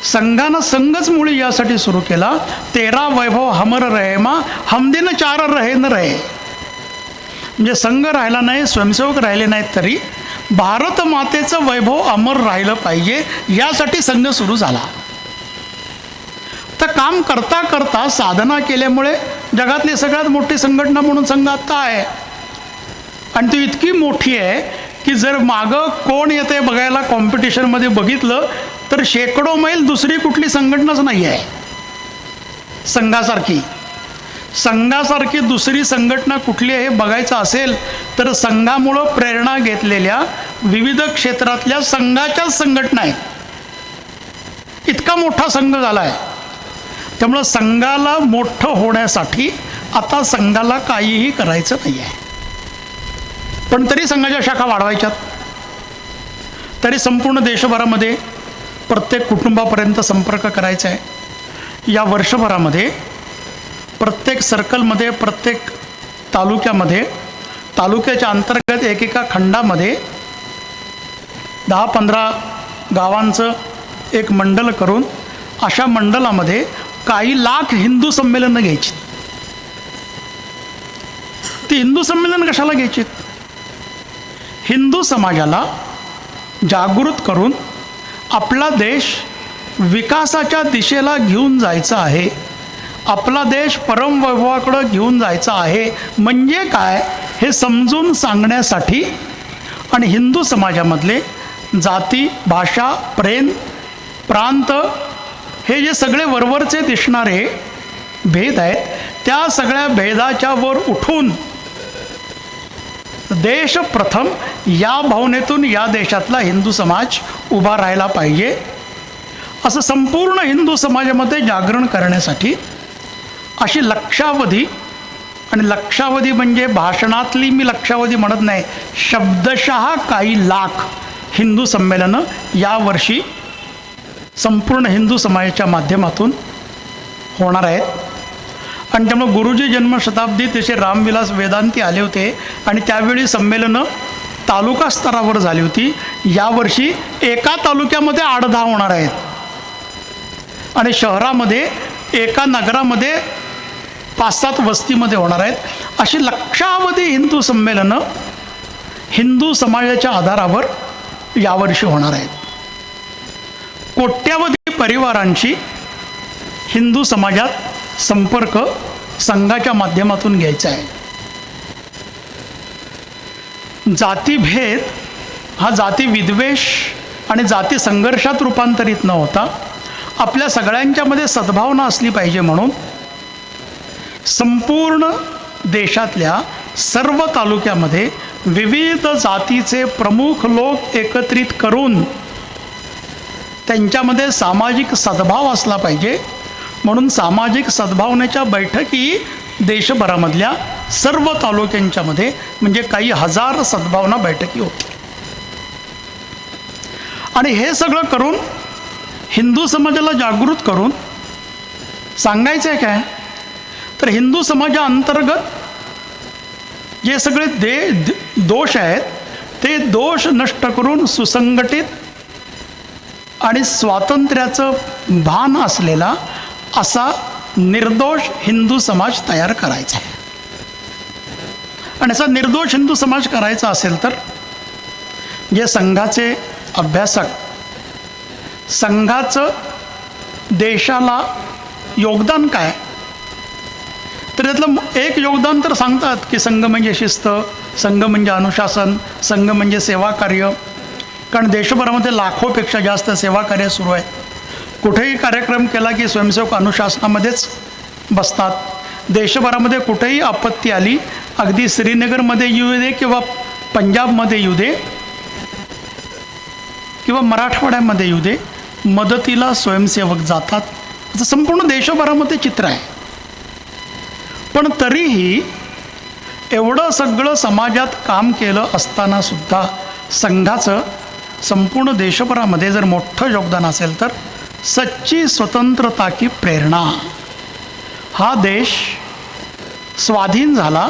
संघानं संघच मुळी यासाठी सुरू केला, तेरा वैभव हमर रहे मा हमदिन 4 रहे न रहे. म्हणजे संघ राहिला नाही, स्वयंसेवक राहिले नाहीत तरी भारत मातेचं वैभव अमर राहिलं पाहिजे यासाठी संघ सुरू झाला. तर काम करता करता साधना केल्यामुळे जगातली सगळ्यात मोठी संघटना म्हणून संघ आत्ता आहे. आणि ती इतकी मोठी आहे की जर मागं कोण येते बघायला कॉम्पिटिशनमध्ये बघितलं तर शेकडो मैल दुसरी कुठली संघटनाच नाही आहे संघासारखी. संघासारखी दुसरी संघटना कुठली आहे हे बघायचं असेल तर संघामुळं प्रेरणा घेतलेल्या विविध क्षेत्रातल्या संघाच्याच संघटना आहेत. इतका मोठा संघ झाला आहे. त्यामुळं संघाला मोठं होण्यासाठी आता संघाला काहीही करायचं नाही आहे. पण तरी संघाच्या शाखा वाढवायच्यात. तरी संपूर्ण देशभरामध्ये प्रत्येक कुटुंबापर्यंत संपर्क करायचा आहे. या वर्षभरामध्ये प्रत्येक सर्कलमध्ये, प्रत्येक तालुक्यामध्ये, तालुक्याच्या अंतर्गत एकेका खंडामध्ये 10-15 गावांचं एक मंडळ करून अशा मंडळामध्ये काही लाख हिंदू संमेलनं घ्यायची. ती हिंदू संमेलन कशाला घ्यायची? हिंदू समाजाला जागृत करून आपला देश विकासाच्या दिशेला घेऊन जायचा आहे, आपला देश परमवैभवाकडं घेऊन जायचा आहे म्हणजे काय हे समजून सांगण्यासाठी आणि हिंदू समाजामधले जाती, भाषा, प्रेम, प्रांत हे जे सगळे वरवरचे दिसणारे भेद आहेत त्या सगळ्या भेदाच्या वर उठून देश प्रथम या भावनेतून या देशातला हिंदू समाज उभा राहायला पाहिजे असं संपूर्ण हिंदू समाजामध्ये जागरण करण्यासाठी अशी लक्षावधी, आणि लक्षावधी म्हणजे भाषणातली मी लक्षावधी म्हणत नाही, शब्दशः काही लाख हिंदू संमेलनं यावर्षी संपूर्ण हिंदू समाजाच्या माध्यमातून होणार आहेत. आणि त्यामुळे गुरुजी जन्मशताब्दी तसे रामविलास वेदांती आले होते आणि त्यावेळी संमेलनं तालुका स्तरावर झाली होती. यावर्षी एका तालुक्यामध्ये 8-10 होणार आहेत आणि शहरामध्ये एका नगरामध्ये 5-7 वस्तीमध्ये होणार आहेत. अशी लक्षावधी हिंदू संमेलनं हिंदू समाजाच्या आधारावर यावर्षी होणार आहेत. कोट्यावधी परिवारांशी हिंदू समाजात संपर्क संघाच्या माध्यमातून घ्यायचा आहे. जातीभेद हा जाती विद्वेष आणि जाती संघर्षात रूपांतरित न होता आपल्या सगळ्यांच्यामध्ये सद्भावना असली पाहिजे म्हणून संपूर्ण देशातल्या सर्व तालुक्यामध्ये विविध जातीचे प्रमुख लोक एकत्रित करून त्यांच्यामध्ये सामाजिक सद्भाव असला पाहिजे म्हणून सामाजिक सद्भावनेच्या बैठकी देशभरामधल्या सर्व तालुक्यांच्यामध्ये म्हणजे काही हजार सद्भावना बैठकी होती. आणि हे सगळं करून हिंदू समाजाला जागृत करून सांगायचं आहे काय तर हिंदू समाजाअंतर्गत जे सगळे दोष आहेत ते दोष नष्ट करून सुसंघटित आणि स्वातंत्र्याचं भान असलेला असा निर्दोष हिंदू समाज तयार करायचा आहे. आणि असा निर्दोष हिंदू समाज करायचा असेल तर जे संघाचे अभ्यासक संघाचं देशाला योगदान काय तर त्यातलं एक योगदान तर सांगतात की संघ म्हणजे शिस्त, संघ म्हणजे अनुशासन, संघ म्हणजे सेवा कार्य. कारण देशभरामध्ये लाखोपेक्षा जास्त सेवा कार्य सुरू आहे. कुठेही कार्यक्रम केला की स्वयंसेवक अनुशासनामध्येच बसतात. देशभरामध्ये कुठेही आपत्ती आली, अगदी श्रीनगरमध्ये येऊ दे किंवा पंजाबमध्ये येऊ दे किंवा मराठवाड्यामध्ये येऊ दे, मदतीला स्वयंसेवक जातात. असं संपूर्ण देशभरामध्ये चित्र आहे. पण तरीही एवढं सगळं समाजात काम केलं असताना सुद्धा संघाचं संपूर्ण देशभरामध्ये जर मोठं योगदान असेल तर सच्ची स्वतंत्रता की प्रेरणा. हा देश स्वाधीन झाला,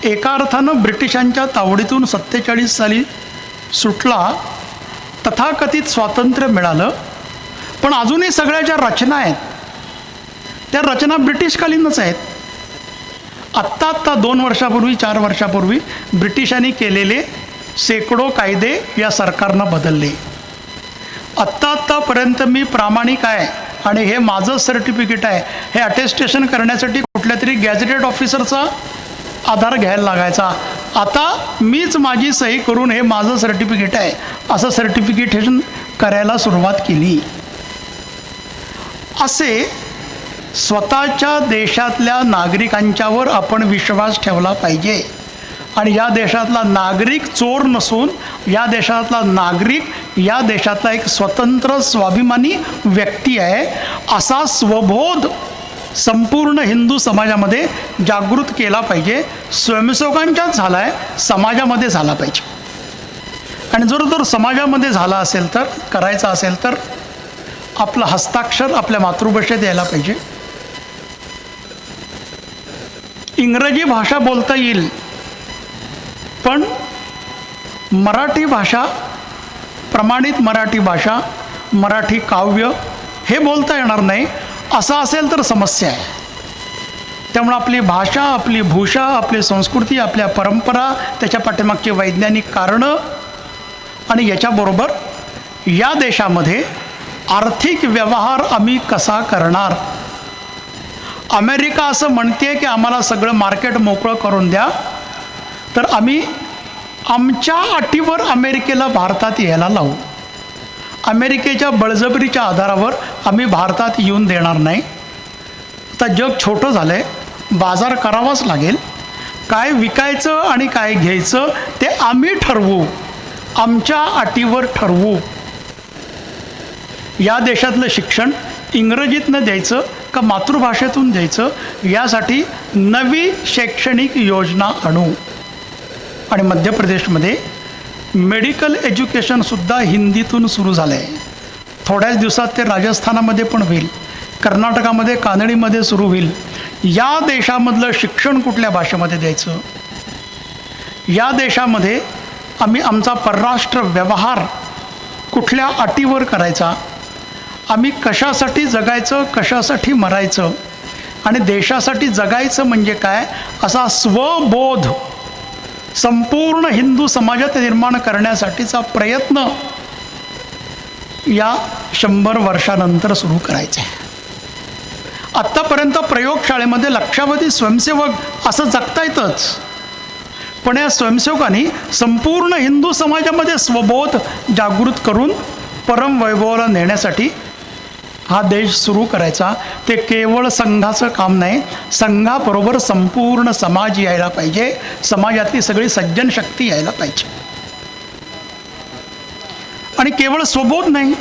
एका अर्थानं ब्रिटिशांच्या तावडीतून 47 साली सुटला, तथाकथित स्वातंत्र्य मिळालं. पण अजूनही सगळ्या ज्या रचना आहेत त्या रचना ब्रिटिशकालीनच आहेत. आत्ता 2 वर्षापूर्वी 4 वर्षापूर्वी ब्रिटिशांनी केलेले शेकडो कायदे या सरकारनं बदलले. आत्तापर्यंत मी प्रामाणिक आहे आणि हे माझं सर्टिफिकेट आहे हे अटेस्टेशन करण्यासाठी कुठल्या तरी गॅझेटेड ऑफिसरचा आधार घ्यायला लागायचा. आता मीच माझी सही करून हे माझं सर्टिफिकेट आहे असं सर्टिफिकेशन करायला सुरुवात केली. असे स्वतःच्या देशातल्या नागरिकांच्यावर आपण विश्वास ठेवला पाहिजे. आणि या देशातला नागरिक चोर नसून या देशातला नागरिक या देशातला एक स्वतंत्र स्वाभिमानी व्यक्ती आहे, असा स्वबोध संपूर्ण हिंदू समाजामध्ये जागृत केला पाहिजे. स्वयंसेवकांच्याच झाला आहे, समाजामध्ये झाला पाहिजे. आणि जर समाजामध्ये झाला असेल तर, करायचा असेल तर आपलं हस्ताक्षर आपल्या मातृभाषेत यायला पाहिजे. इंग्रजी भाषा बोलता येईल, पण मराठी भाषा, प्रमाणित मराठी भाषा, मराठी काव्य हे बोलता येणार नाही असं असेल तर समस्या आहे. त्यामुळे आपली भाषा, आपली भूषा, आपली संस्कृती, आपल्या परंपरा, त्याच्या पाठीमागची वैज्ञानिक कारणं आणि याच्याबरोबर या देशामध्ये आर्थिक व्यवहार आम्ही कसा करणार. अमेरिका असं म्हणते की आम्हाला सगळं मार्केट मोकळं करून द्या, तर आम्ही आमच्या अटीवर अमेरिकेला भारतात यायला लावू. अमेरिकेच्या बळजबरीच्या आधारावर आम्ही भारतात येऊन देणार नाही. आता जग छोटं झालं आहे, बाजार करावाच लागेल. काय विकायचं आणि काय घ्यायचं ते आम्ही ठरवू, आमच्या अटीवर ठरवू. या देशातलं शिक्षण इंग्रजीतनं द्यायचं का मातृभाषेतून द्यायचं, यासाठी नवी शैक्षणिक योजना आणू. आणि मध्य प्रदेशमध्ये मेडिकल एज्युकेशनसुद्धा हिंदीतून सुरू झालं आहे. थोड्याच दिवसात ते राजस्थानामध्ये पण होईल, कर्नाटकामध्ये कानडीमध्ये सुरू होईल. या देशामधलं शिक्षण कुठल्या भाषेमध्ये द्यायचं, या देशामध्ये आम्ही आमचा परराष्ट्र व्यवहार कुठल्या अटीवर करायचा, आम्ही कशासाठी जगायचं, कशासाठी मरायचं आणि देशासाठी जगायचं म्हणजे काय, असा स्वबोध संपूर्ण हिंदू समाजात निर्माण करण्यासाठीचा प्रयत्न या 100 वर्षानंतर सुरू करायचा आहे. आत्तापर्यंत प्रयोगशाळेमध्ये लक्षावधी स्वयंसेवक असं जगता येतंच, पण या स्वयंसेवकांनी संपूर्ण हिंदू समाजामध्ये स्वबोध जागृत करून परमवैभवाला नेण्यासाठी हा देश सुरू करायचा. ते केवळ संघाचं काम नाही, संघाबरोबर संपूर्ण समाज यायला पाहिजे, समाजातली सगळी सज्जन शक्ती यायला पाहिजे. आणि केवळ स्वबोध नाही,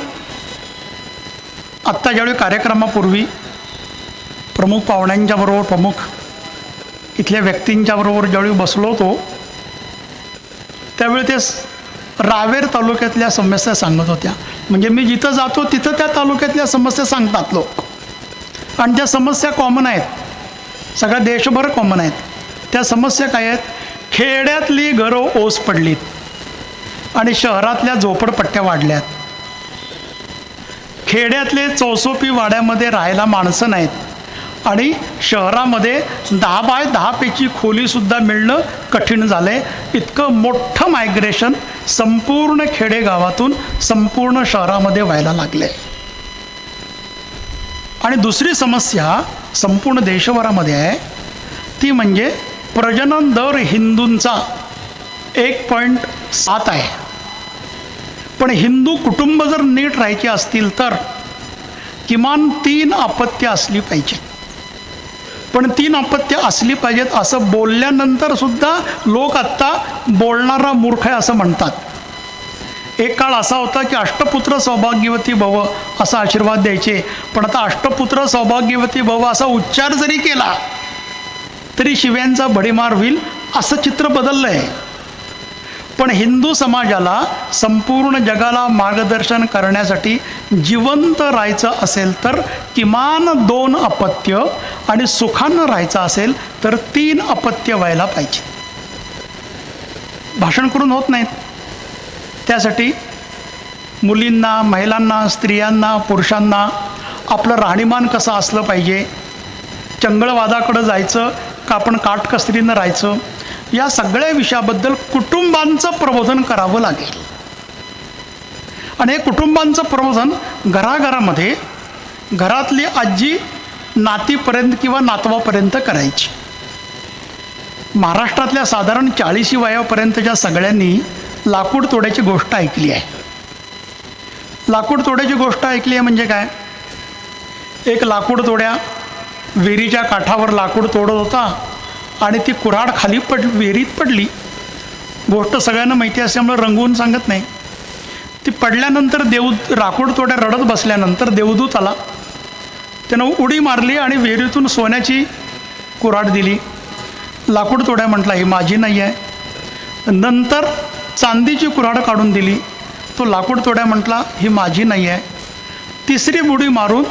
आत्ता ज्यावेळी कार्यक्रमापूर्वी प्रमुख पाहुण्यांच्याबरोबर, प्रमुख इथल्या व्यक्तींच्याबरोबर ज्यावेळी बसलो होतो, त्यावेळी ते रावेर तालुक्यातल्या समस्या सांगत होत्या. म्हणजे मी जिथं जातो तिथं त्या तालुक्यातल्या समस्या सांगतात लोक, आणि त्या समस्या कॉमन आहेत, सगळ्या देशभर कॉमन आहेत. त्या समस्या काय आहेत, खेड्यातली घरं ओस पडलीत आणि शहरातल्या झोपडपट्ट्या वाढल्यात. खेड्यातले चौसोपी वाड्यामध्ये राहायला माणसं नाहीत आणि शहरामध्ये 10 बाय 10 पेची खोलीसुद्धा मिळणं कठीण झालं आहे. इतकं मोठं मायग्रेशन संपूर्ण खेडेगावातून संपूर्ण शहरामध्ये व्हायला लागले. आणि दुसरी समस्या संपूर्ण देशभरामध्ये आहे, ती म्हणजे प्रजनन दर हिंदूंचा 1.7 आहे. पण हिंदू कुटुंब जर नीट राहायची असतील तर किमान 3 अपत्य असली पाहिजे. पण 3 अपत्य असली पाहिजेत असं बोलल्यानंतर सुद्धा लोक आत्ता बोलणारा मूर्ख आहे असं म्हणतात. एक काळ असा होता की अष्टपुत्र सौभाग्यवती भव असा आशीर्वाद द्यायचे, पण आता अष्टपुत्र सौभाग्यवती भव असा उच्चार जरी केला तरी शिव्यांचा भडीमार होईल असं चित्र बदललं आहे. पण हिंदू समाजाला संपूर्ण जगाला मार्गदर्शन करण्यासाठी जिवंत राहायचं असेल तर किमान 2 अपत्य आणि सुखानं राहायचं असेल तर 3 अपत्य व्हायला पाहिजे. भाषण करून होत नाहीत. त्यासाठी मुलींना, महिलांना, स्त्रियांना, पुरुषांना आपलं राहणीमान कसं असलं पाहिजे, चंगळवादाकडं जायचं का आपण काटकसरीनं राहायचं, या सगळ्या विषयाबद्दल कुटुंबांचं प्रबोधन करावं लागेल. आणि हे कुटुंबांचं प्रबोधन घराघरामध्ये घरातली आजी नातीपर्यंत किंवा नातवापर्यंत करायची. महाराष्ट्रातल्या साधारण 40 वयापर्यंतच्या सगळ्यांनी लाकूड तोड्याची गोष्ट ऐकली आहे. लाकूड तोड्याची गोष्ट ऐकली आहे म्हणजे काय, एक लाकूड तोड्या विहिरीच्या काठावर लाकूड तोडत होता आणि ती कुऱ्हाड खाली विहिरीत पडली. गोष्ट सगळ्यांना माहिती असल्यामुळे रंगवून सांगत नाही. ती पडल्यानंतर राखोड तोड्या रडत बसल्यानंतर देवदूत आला, त्यानं उडी मारली आणि विहिरीतून सोन्याची कुऱ्हाड दिली. लाकूड तोड्या म्हटला ही माझी नाही आहे. नंतर चांदीची कुऱ्हाड काढून दिली. तो लाकूड तोड्या म्हटला ही माझी नाही आहे. तिसरी बुडी मारून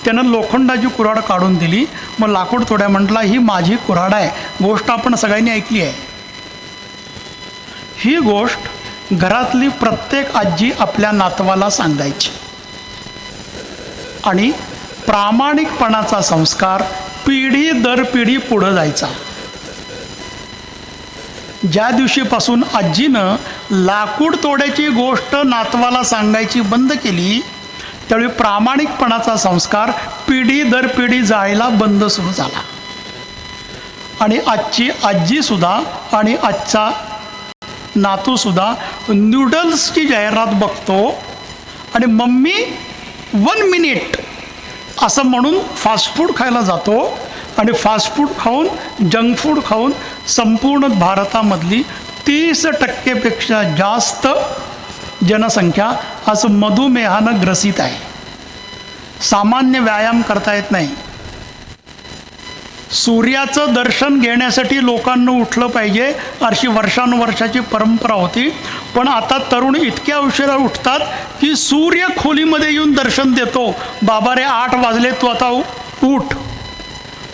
त्यानं लोखंडाची कुऱ्हाड काढून दिली. मग लाकूड तोड्या म्हटला ही माझी कुऱ्हाड आहे. गोष्ट आपण सगळ्यांनी ऐकली आहे. ही गोष्ट घरातली प्रत्येक आजी आपल्या नातवाला सांगायची आणि प्रामाणिकपणाचा संस्कार पिढी दर पिढी पुढं जायचा. ज्या दिवशीपासून आजीनं लाकूड तोड्याची गोष्ट नातवाला सांगायची बंद केली, त्यावेळी प्रामाणिकपणाचा संस्कार पिढी दर पिढी जायला बंद सुरू झाला. आणि आजची आजीसुद्धा आणि आजचा नातूसुद्धा नूडल्सची जाहिरात बघतो आणि मम्मी 1 मिनिट असं म्हणून फास्ट फूड खायला जातो आणि फास्ट फूड खाऊन, जंक फूड खाऊन संपूर्ण भारतामधली 30% जास्त जनसंख्या आज मधुमेहानं ग्रसित आहे. सामान्य व्यायाम करता येत नाही. सूर्याचं दर्शन घेण्यासाठी लोकांना उठलं पाहिजे अशी वर्षानुवर्षाची परंपरा होती. पण आता तरुण इतक्या उशिरा उठतात की सूर्य खोलीमध्ये येऊन दर्शन देतो. बाबा रे 8 वाजले, तू आता उठ.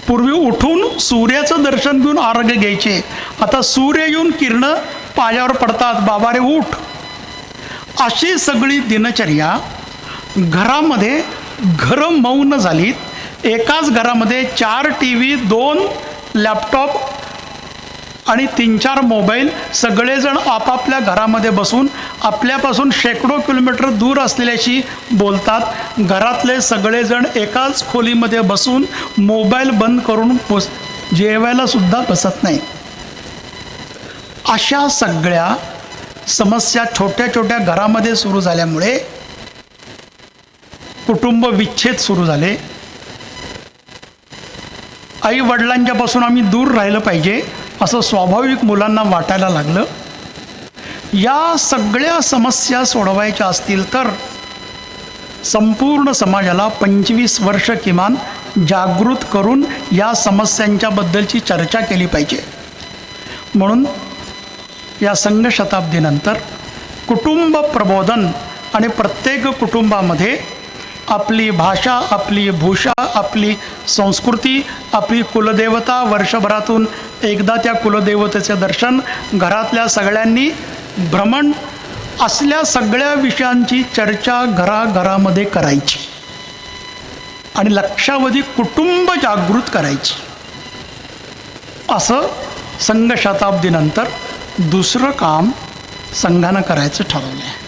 पूर्वी उठून सूर्याचं दर्शन घेऊन आरोग्य घ्यायचे. आता सूर्य येऊन किरणं पायावर पडतात, बाबा रे उठ. अशी सगळी दिनचर्या घरामध्ये घरं मौन झालीत. एकाच घरामध्ये 4 TV, 2 लॅपटॉप आणि 3-4 मोबाईल, सगळेजण आपापल्या घरामध्ये बसून आपल्यापासून शेकडो किलोमीटर दूर असलेल्याशी बोलतात. घरातले सगळेजण एकाच खोलीमध्ये बसून मोबाईल बंद करून जेवायला सुद्धा बसत नाही. अशा सगळ्या समस्या छोट्या छोट्या घरामध्ये सुरू झाल्यामुळे कुटुंब विच्छेद सुरू झाले. आई वडिलांच्यापासून आम्ही दूर राहिलं पाहिजे असं स्वाभाविक मुलांना वाटायला लागलं. या सगळ्या समस्या सोडवायच्या असतील तर संपूर्ण समाजाला 25 वर्ष किमान जागृत करून या समस्यांच्याबद्दलची चर्चा केली पाहिजे. म्हणून या संघ शताब्दीनंतर कुटुंब प्रबोधन आणि प्रत्येक कुटुंबामध्ये आपली भाषा, आपली भूषा, आपली संस्कृती, आपली कुलदेवता, वर्षभरातून एकदा त्या कुलदेवतेचे दर्शन, घरातल्या सगळ्यांनी भ्रमण, असल्या सगळ्या विषयांची चर्चा घराघरामध्ये करायची आणि लक्षावधी कुटुंब जागृत करायची. असं संघ शताब्दीनंतर दुसरं काम संघानं करायचं ठरवलं आहे.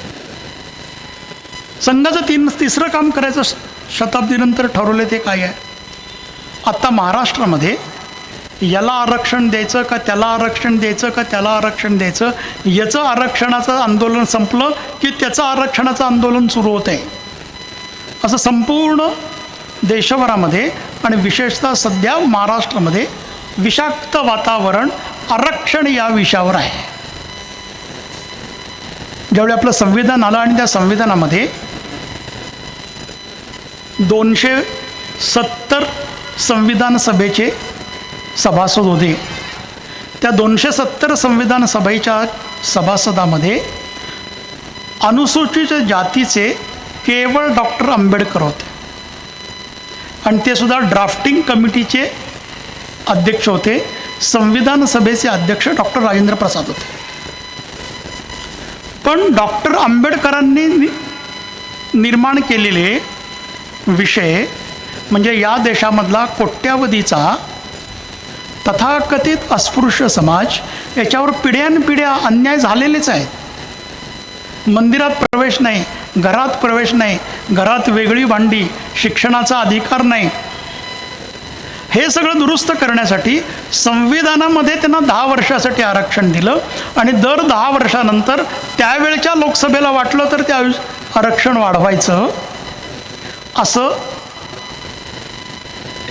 संघाचं तिसरं काम करायचं शताब्दीनंतर ठरवलं ते काय आहे? आत्ता महाराष्ट्रामध्ये याला आरक्षण द्यायचं का त्याला आरक्षण द्यायचं का त्याला आरक्षण द्यायचं, याचं आरक्षणाचं आंदोलन संपलं की त्याचं आरक्षणाचं आंदोलन सुरू होतं आहे. असं संपूर्ण देशभरामध्ये आणि विशेषतः सध्या महाराष्ट्रामध्ये विषाक्त वातावरण आरक्षण या विषयावर आहे. ज्यावेळी आपलं संविधान आलं आणि त्या संविधानामध्ये 270 संविधान सभेचे सभासद होते. त्या 270 संविधान सभेच्या सभासदामध्ये अनुसूचित जातीचे केवळ डॉक्टर आंबेडकर होते आणि ते सुद्धा ड्राफ्टिंग कमिटीचे अध्यक्ष होते. संविधान सभेचे अध्यक्ष डॉक्टर राजेंद्र प्रसाद होते. पण डॉक्टर आंबेडकरांनी निर्माण केलेले विषय म्हणजे या देशामधला कोट्यावधीचा तथाकथित अस्पृश्य समाज, याच्यावर पिढ्यानपिढ्या अन्याय झालेलेच आहेत. मंदिरात प्रवेश नाही, घरात प्रवेश नाही, घरात वेगळी भांडी, शिक्षणाचा अधिकार नाही. हे सगळं दुरुस्त करण्यासाठी संविधानामध्ये त्यांना 10 वर्षासाठी आरक्षण दिलं आणि दर 10 वर्षानंतर त्यावेळच्या लोकसभेला वाटलं तर ते आरक्षण वाढवायचं. असं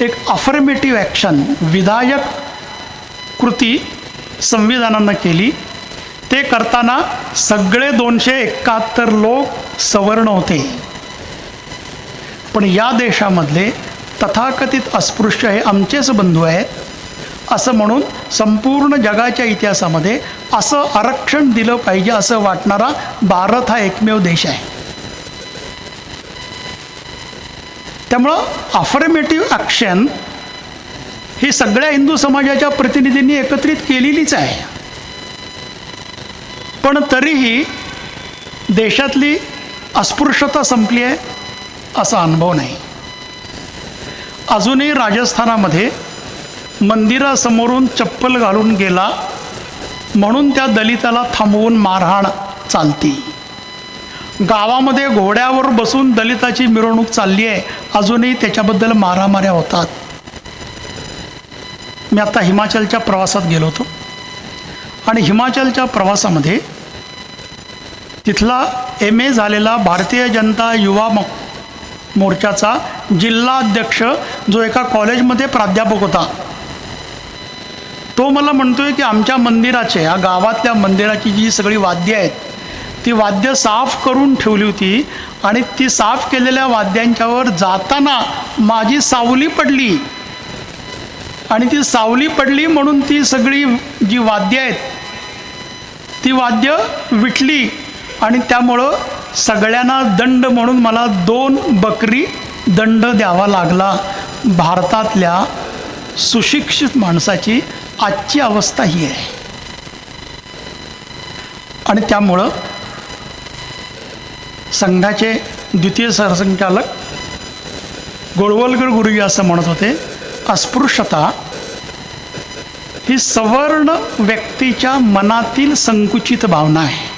एक अफर्मेटिव्ह ॲक्शन, विधायक कृती संविधानानं केली. ते करताना सगळे 271 लोक सवर्ण होते. पण या देशामधले तथाकथित अस्पृश्य हे आमचेच बंधू आहेत असं म्हणून संपूर्ण जगाच्या इतिहासामध्ये असं आरक्षण दिलं पाहिजे असं वाटणारा भारत हा एकमेव देश आहे. त्यामुळं अफर्मेटिव्ह ॲक्शन ही सगळ्या हिंदू समाजाच्या प्रतिनिधींनी एकत्रित केलेलीच आहे. पण तरीही देशातली अस्पृश्यता संपली आहे असा अनुभव नाही. अजूनही राजस्थानामध्ये मंदिरासमोरून चप्पल घालून गेला म्हणून त्या दलिताला थांबवून मारहाण चालती. गावामध्ये घोड्यावर बसून दलिताची मिरवणूक चालली आहे, अजूनही त्याच्याबद्दल मारामाऱ्या होतात. मी आता हिमाचलच्या प्रवासात गेलो होतो आणि हिमाचलच्या प्रवासामध्ये तिथला MA झालेला भारतीय जनता युवा मोर्चाचा जिल्हा अध्यक्ष जो एका कॉलेजमध्ये प्राध्यापक होता, तो मला म्हणतोय की आमच्या मंदिराचे, या गावातल्या मंदिराची जी सगळी वाद्य आहेत ती वाद्य साफ करून ठेवली होती आणि ती साफ केलेल्या वाद्यांच्यावर जाताना माझी सावली पडली आणि ती सावली पडली म्हणून ती सगळी जी वाद्य आहेत ती वाद्य विटली आणि त्यामुळं सगळ्यांना दंड म्हणून मला 2 बकरी दंड द्यावा लागला. भारतातल्या सुशिक्षित माणसाची आजची अवस्था ही आहे. आणि त्यामुळं संघाचे द्वितीय सरसंघचालक गोळवलकर गुरुजी असं म्हणत होते, अस्पृश्यता ही सवर्ण व्यक्तीच्या मनातील संकुचित भावना आहे.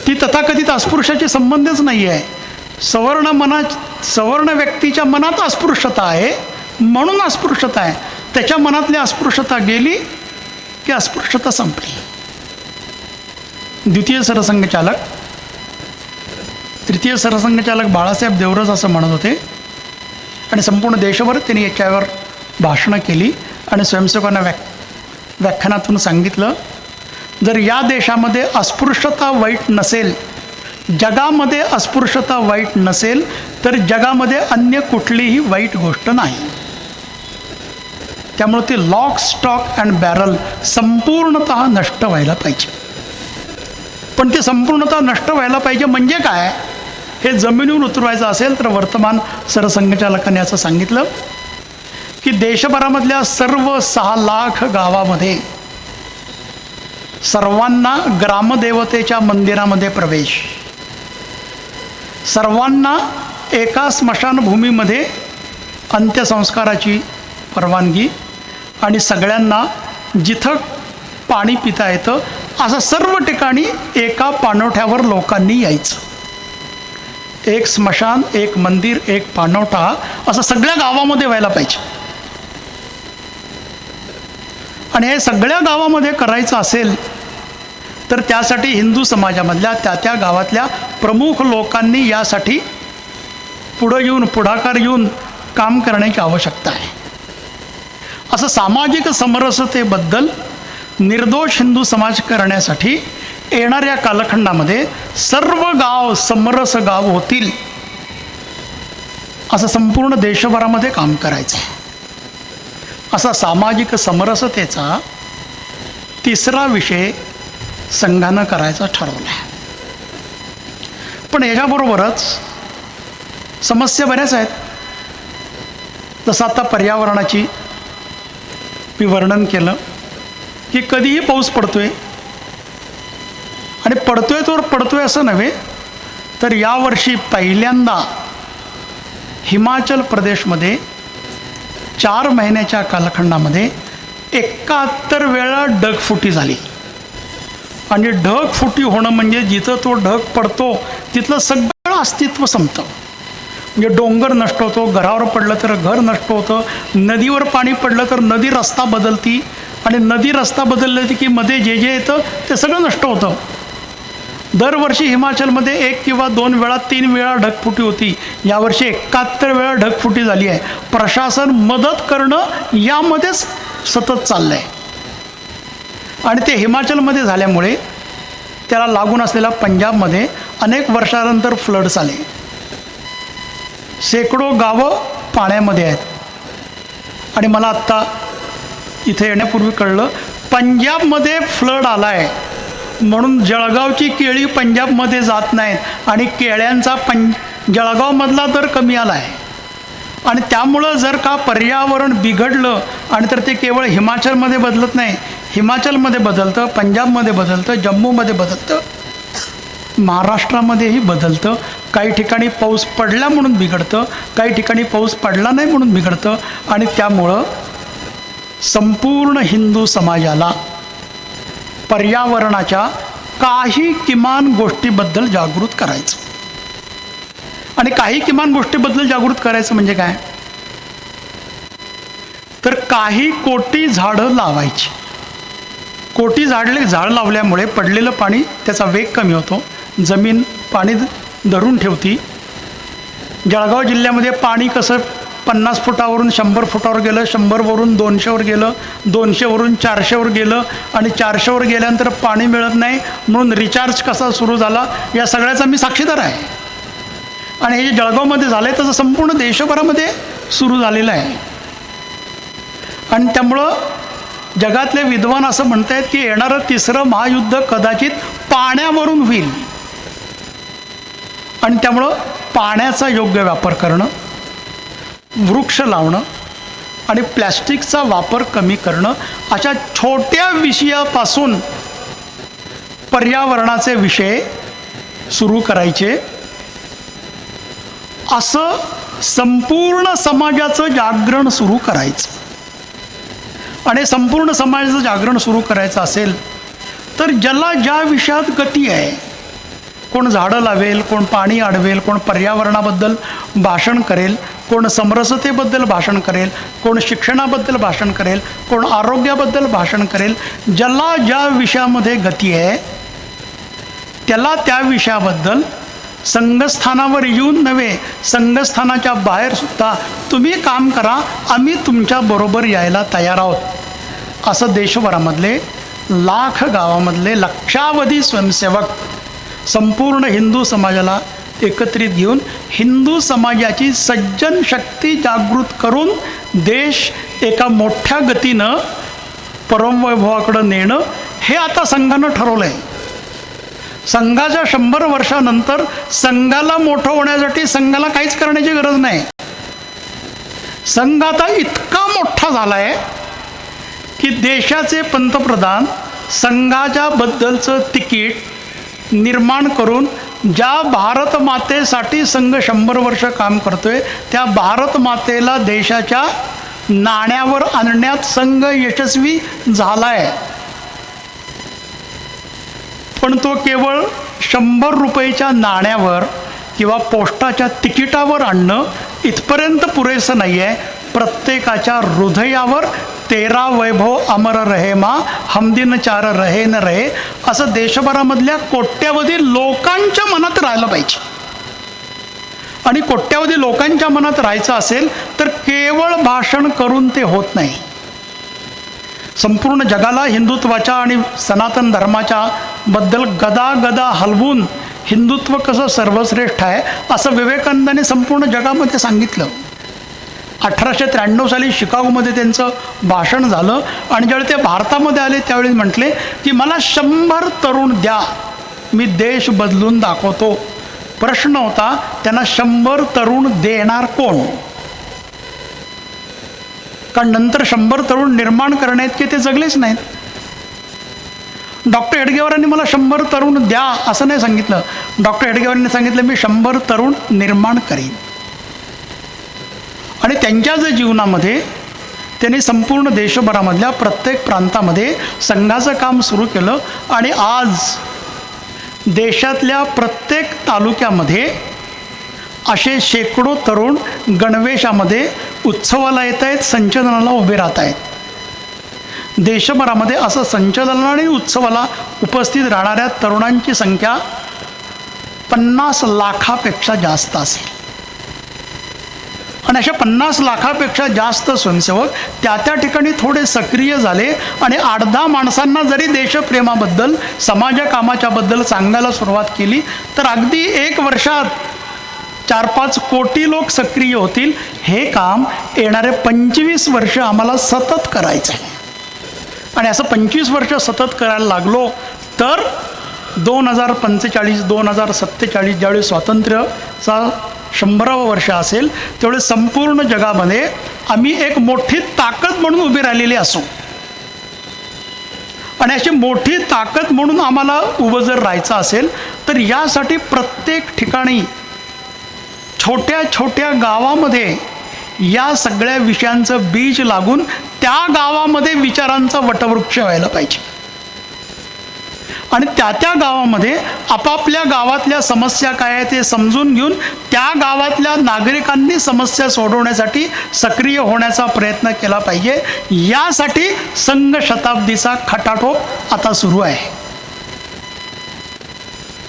ती तथाकथित अस्पृश्याची संबंधच नाही आहे. सवर्ण व्यक्तीच्या मनात अस्पृश्यता आहे म्हणून अस्पृश्यता आहे. त्याच्या मनातली अस्पृश्यता गेली की अस्पृश्यता संपली. तृतीय सरसंघचालक बाळासाहेब देवरस असं म्हणत होते आणि संपूर्ण देशभर त्यांनी याच्यावर भाषणं केली आणि स्वयंसेवकांना व्याख्यानातून सांगितलं, जर या देशामध्ये अस्पृश्यता वाईट नसेल, जगामध्ये अस्पृश्यता वाईट नसेल तर जगामध्ये अन्य कुठलीही वाईट गोष्ट नाही. त्यामुळे ती लॉक स्टॉक अँड बॅरल संपूर्णतः नष्ट व्हायला पाहिजे. पण ते संपूर्णतः नष्ट व्हायला पाहिजे म्हणजे काय, हे जमिनीवर उतरवायचं असेल तर वर्तमान सरसंघचालकांनी असं सांगितलं की देशभरामधल्या सर्व 6 लाख गावामध्ये सर्वांना ग्रामदेवतेच्या मंदिरामध्ये प्रवेश, सर्वांना एका स्मशानभूमीमध्ये अंत्यसंस्काराची परवानगी आणि सगळ्यांना जिथं पाणी पिता येतं असं सर्व ठिकाणी एका पाणवठ्यावर लोकांनी यायचं. एक स्मशान, एक मंदिर, एक पाणवठा असं सगळ्या गावामध्ये व्हायला पाहिजे. आणि हे सगळ्या गावामध्ये करायचं असेल तर त्यासाठी हिंदू समाजामधल्या त्या गावातल्या प्रमुख लोकांनी यासाठी पुढाकार येऊन काम करण्याची आवश्यकता आहे. असं सामाजिक समरसतेबद्दल निर्दोष हिंदू समाज करण्यासाठी येणाऱ्या कालखंडामध्ये सर्व गाव समरस गाव होतील असं संपूर्ण देशभरामध्ये काम करायचं आहे. असा सामाजिक समरसतेचा 3रा विषय संघानं करायचा ठरवला आहे. पण याच्याबरोबरच समस्या बऱ्याच आहेत. जसं आता पर्यावरणाची मी वर्णन केलं की कधीही पाऊस पडतोय आणि पडतोय असं नव्हे तर यावर्षी पहिल्यांदा हिमाचल प्रदेशमध्ये 4 महिन्याच्या कालखंडामध्ये 71 वेळा ढगफुटी झाली. आणि ढगफुटी होणं म्हणजे जिथं तो ढग पडतो तिथलं सगळं अस्तित्व संपतं. म्हणजे डोंगर नष्ट होतो, घरावर पडलं तर घर नष्ट होतं, नदीवर पाणी पडलं तर नदी रस्ता बदलती आणि नदी रस्ता बदललं की मध्ये जे येतं ते सगळं नष्ट होतं. दरवर्षी हिमाचलमध्ये 1 किंवा 2 वेळा 3 वेळा ढगफुटी होती. यावर्षी 71 वेळा ढगफुटी झाली आहे. प्रशासन मदत करणं यामध्येच सतत चाललं आहे. आणि ते हिमाचलमध्ये झाल्यामुळे त्याला लागून असलेल्या पंजाबमध्ये अनेक वर्षानंतर फ्लड्स आले. शेकडो गावं पाण्यामध्ये आहेत. आणि मला आत्ता इथे येण्यापूर्वी कळलं, पंजाबमध्ये फ्लड आला आहे म्हणून जळगावची केळी पंजाबमध्ये जात नाहीत आणि केळ्यांचा जळगावमधला दर कमी आला आहे. आणि त्यामुळं जर का पर्यावरण बिघडलं आणि तर ते केवळ हिमाचलमध्ये बदलत नाही, हिमाचलमध्ये बदलतं, पंजाबमध्ये बदलतं, जम्मूमध्ये बदलतं, महाराष्ट्रामध्येही बदलतं. काही ठिकाणी पाऊस पडला म्हणून बिघडतं, काही ठिकाणी पाऊस पडला नाही म्हणून बिघडतं. आणि त्यामुळं संपूर्ण हिंदू समाजाला पर्यावरणाच्या काही किमान गोष्टीबद्दल जागृत करायचं. आणि काही किमान गोष्टीबद्दल जागृत करायचं म्हणजे काय, तर काही कोटी झाडं लावायची. कोटी झाड लावल्यामुळे पडलेलं पाणी त्याचा वेग कमी होतो, जमीन पाणी धरून ठेवती. जळगाव जिल्ह्यामध्ये पाणी कसं 50 फुटावरून 100 फुटावर गेलं, 100वरून 200वर गेलं, 200वरून 400वर गेलं आणि 400वर गेल्यानंतर पाणी मिळत नाही म्हणून रिचार्ज कसा सुरू झाला, या सगळ्याचा मी साक्षीदार आहे. आणि हे जे जळगावमध्ये झालं आहे तसं संपूर्ण देशभरामध्ये सुरू झालेलं आहे. आणि त्यामुळं जगातले विद्वान असं म्हणत आहेत की येणारं तिसरं महायुद्ध कदाचित पाण्यावरून होईल. आणि त्यामुळं पाण्याचा योग्य वापर करणं, वृक्ष लावणं आणि प्लॅस्टिकचा वापर कमी करणं, अशा छोट्या विषयापासून पर्यावरणाचे विषय सुरू करायचे. असं संपूर्ण समाजाचं जागरण सुरू करायचं. आणि संपूर्ण समाजाचं जागरण सुरू करायचं असेल तर ज्याला ज्या विषयात गती आहे, कोण झाडं लावेल, कोण पाणी अडवेल, कोण पर्यावरणाबद्दल भाषण करेल, कोण समरसतेबद्दल भाषण करेल, कोण शिक्षणाबद्दल भाषण करेल, कोण आरोग्याबद्दल भाषण करेल, ज्याला ज्या विषयामध्ये गती आहे त्याला त्या विषयाबद्दल संघस्थानावर येऊन नव्हे, संघस्थानाच्या बाहेरसुद्धा तुम्ही काम करा, आम्ही तुमच्याबरोबर यायला तयार आहोत, असं देशभरामधले लाख गावामधले लक्षावधी स्वयंसेवक संपूर्ण हिंदू समाजाला एकत्रित घेऊन हिंदू समाजाची सज्जन शक्ती जागृत करून देश एका मोठ्या गतीनं परमवैभवाकडं नेणं हे आता संघानं ठरवलं आहे. संघाच्या 100 वर्षानंतर संघाला मोठं होण्यासाठी संघाला काहीच करण्याची गरज नाही. संघ आता इतका मोठा झाला आहे की देशाचे पंतप्रधान संघाच्या बद्दलचं तिकीट निर्माण करून ज्या भारत मातेसाठी संघ 100 वर्ष काम करतोय त्या भारत मातेला देशाच्या नाण्यावर आणण्यात संघ यशस्वी झाला आहे. पण तो केवळ 100 रुपयेच्या नाण्यावर किंवा पोस्टाच्या तिकिटावर आणणं इथपर्यंत पुरेसं नाही आहे. प्रत्येकाच्या हृदयावर 13 वैभव अमर रहे मा हमदिन 4 रहे न रहे असं देशभरामधल्या कोट्यावधी लोकांच्या मनात राहिलं पाहिजे. आणि कोट्यावधी लोकांच्या मनात राहायचं असेल तर केवळ भाषण करून ते होत नाही. संपूर्ण जगाला हिंदुत्वाच्या आणि सनातन धर्माच्या बद्दल गदा हलवून हिंदुत्व कसं सर्वश्रेष्ठ आहे असं विवेकानंदांनी संपूर्ण जगामध्ये सांगितलं. 1893 साली शिकागोमध्ये त्यांचं भाषण झालं आणि ज्यावेळी ते भारतामध्ये आले त्यावेळी म्हटले की मला 100 तरुण द्या, मी देश बदलून दाखवतो. प्रश्न होता त्यांना 100 तरुण देणार कोण, कारण नंतर 100 तरुण निर्माण करण्यात की ते जगलेच नाहीत. डॉक्टर हेडगेवारांनी मला 100 तरुण द्या असं नाही सांगितलं. डॉक्टर हेडगेवारांनी सांगितलं मी 100 तरुण निर्माण करीन. आणि त्यांच्या जे जीवनामध्ये त्यांनी संपूर्ण देशभरामधल्या प्रत्येक प्रांतामध्ये संघाचं काम सुरू केलं. आणि आज देशातल्या प्रत्येक तालुक्यामध्ये असे शेकडो तरुण गणवेशामध्ये उत्सवाला येत आहेत, संचलनाला उभे राहत आहेत. देशभरामध्ये असं संचलन आणि उत्सवाला उपस्थित राहणाऱ्या तरुणांची संख्या 50 लाखापेक्षा जास्त असेल. आणि अशा 50 लाखापेक्षा जास्त स्वयंसेवक त्या ठिकाणी थोडे सक्रिय झाले आणि 8-10 माणसांना जरी देशप्रेमाबद्दल समाजा कामाच्याबद्दल सांगायला सुरुवात केली तर अगदी 1 वर्षात 4-5 कोटी लोक सक्रिय होतील. हे काम येणारे 25 वर्ष आम्हाला सतत करायचं आहे आणि असं 25 वर्ष सतत करायला लागलो तर 2045-2047 ज्यावेळी स्वातंत्र्याचा 100वं वर्ष असेल त्यावेळी संपूर्ण जगामध्ये आम्ही एक मोठी ताकद म्हणून उभी राहिलेली असू. आणि अशी मोठी ताकद म्हणून आम्हाला उभं जर राहायचं असेल तर यासाठी प्रत्येक ठिकाणी छोट्या छोट्या गावामध्ये या सगळ्या विषयांचं बीज लागून त्या गावामध्ये विचारांचा वटवृक्ष व्हायला पाहिजे आणि त्या गावामध्ये आपापल्या गावातल्या समस्या काय आहे ते समजून घेऊन त्या गावातल्या नागरिकांनी समस्या सोडवण्यासाठी सक्रिय होण्याचा प्रयत्न केला पाहिजे. यासाठी संघ शताब्दीचा खटाटोप आता सुरू आहे.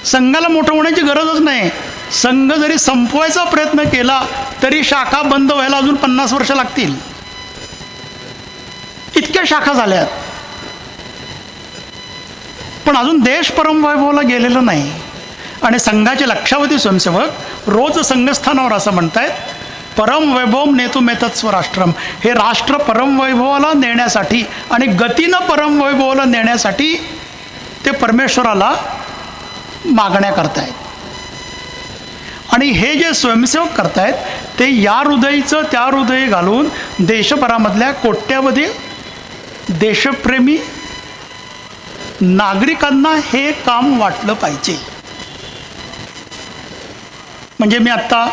संघाला मोठं होण्याची गरजच नाही. संघ जरी संपवायचा प्रयत्न केला तरी शाखा बंद व्हायला अजून 50 वर्ष लागतील. इतक्या शाखा झाल्यात पण अजून देश परमवैभवाला गेलेला नाही. आणि संघाचे लक्षावधी स्वयंसेवक रोज संघस्थानावर असं म्हणतायत, परमवैभवम नेतुमेतत् स्वराष्ट्रम. हे राष्ट्र परमवैभवाला नेण्यासाठी आणि गतीनं परमवैभवाला नेण्यासाठी ते परमेश्वराला मागण्या करतायत. आणि हे जे स्वयंसेवक करतायत ते या हृदयीचं त्या हृदयी घालून देशभरामधल्या कोट्यावधी देशप्रेमी नागरिकांना हे काम वाटलं पाहिजे. म्हणजे मी आत्ता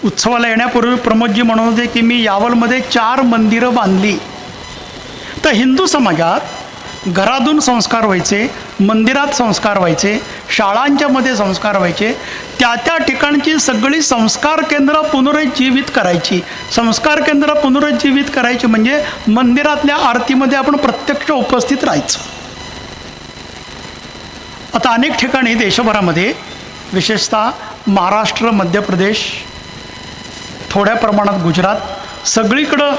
उत्सवाला येण्यापूर्वी प्रमोदजी म्हणत होते की मी यावलमध्ये 4 मंदिरं बांधली. तर हिंदू समाजात घरातून संस्कार व्हायचे, मंदिरात संस्कार व्हायचे, शाळांच्या मध्ये संस्कार व्हायचे. त्या ठिकाणची सगळी संस्कार केंद्र पुनरुज्जीवित करायची. संस्कार केंद्र पुनरुज्जीवित करायची म्हणजे मंदिरातल्या आरतीमध्ये आपण प्रत्यक्ष उपस्थित राहायचं. आता अनेक ठिकाणी देशभरामध्ये विशेषतः महाराष्ट्र, मध्य प्रदेश, थोड्या प्रमाणात गुजरात, सगळीकडं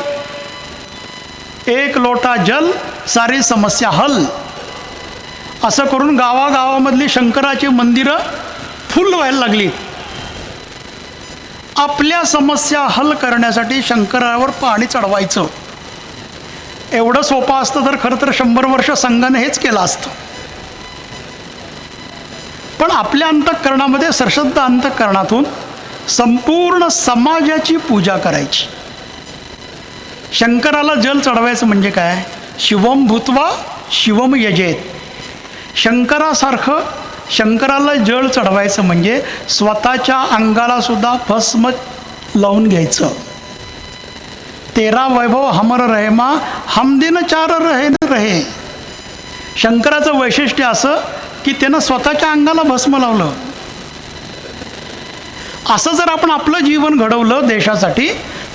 एक लोटा जल सारी समस्या हल असं करून गावागावामधली शंकराची मंदिरं फुल व्हायला लागली. आपल्या समस्या हल करण्यासाठी शंकरावर पाणी चढवायचं एवढं सोपं असतं तर खरं तर 100 वर्ष संघाने हेच केलं असतं. पण आपल्या अंतःकरणामध्ये सश्रद्ध अंतःकरणातून संपूर्ण समाजाची पूजा करायची. शंकराला जल चढवायचं म्हणजे काय? शिवम भूत्वा शिवम यजेत. शंकरासारखं शंकराला जल चढवायचं म्हणजे स्वतःच्या अंगाला सुद्धा भस्म लावून घ्यायचं. 13 वैभव हमर रहेमा हम दिन 4 रहे न रहे. शंकराचं वैशिष्ट्य असं की त्यानं स्वतःच्या अंगाला भस्म लावलं. असं जर आपण आपलं जीवन घडवलं देशासाठी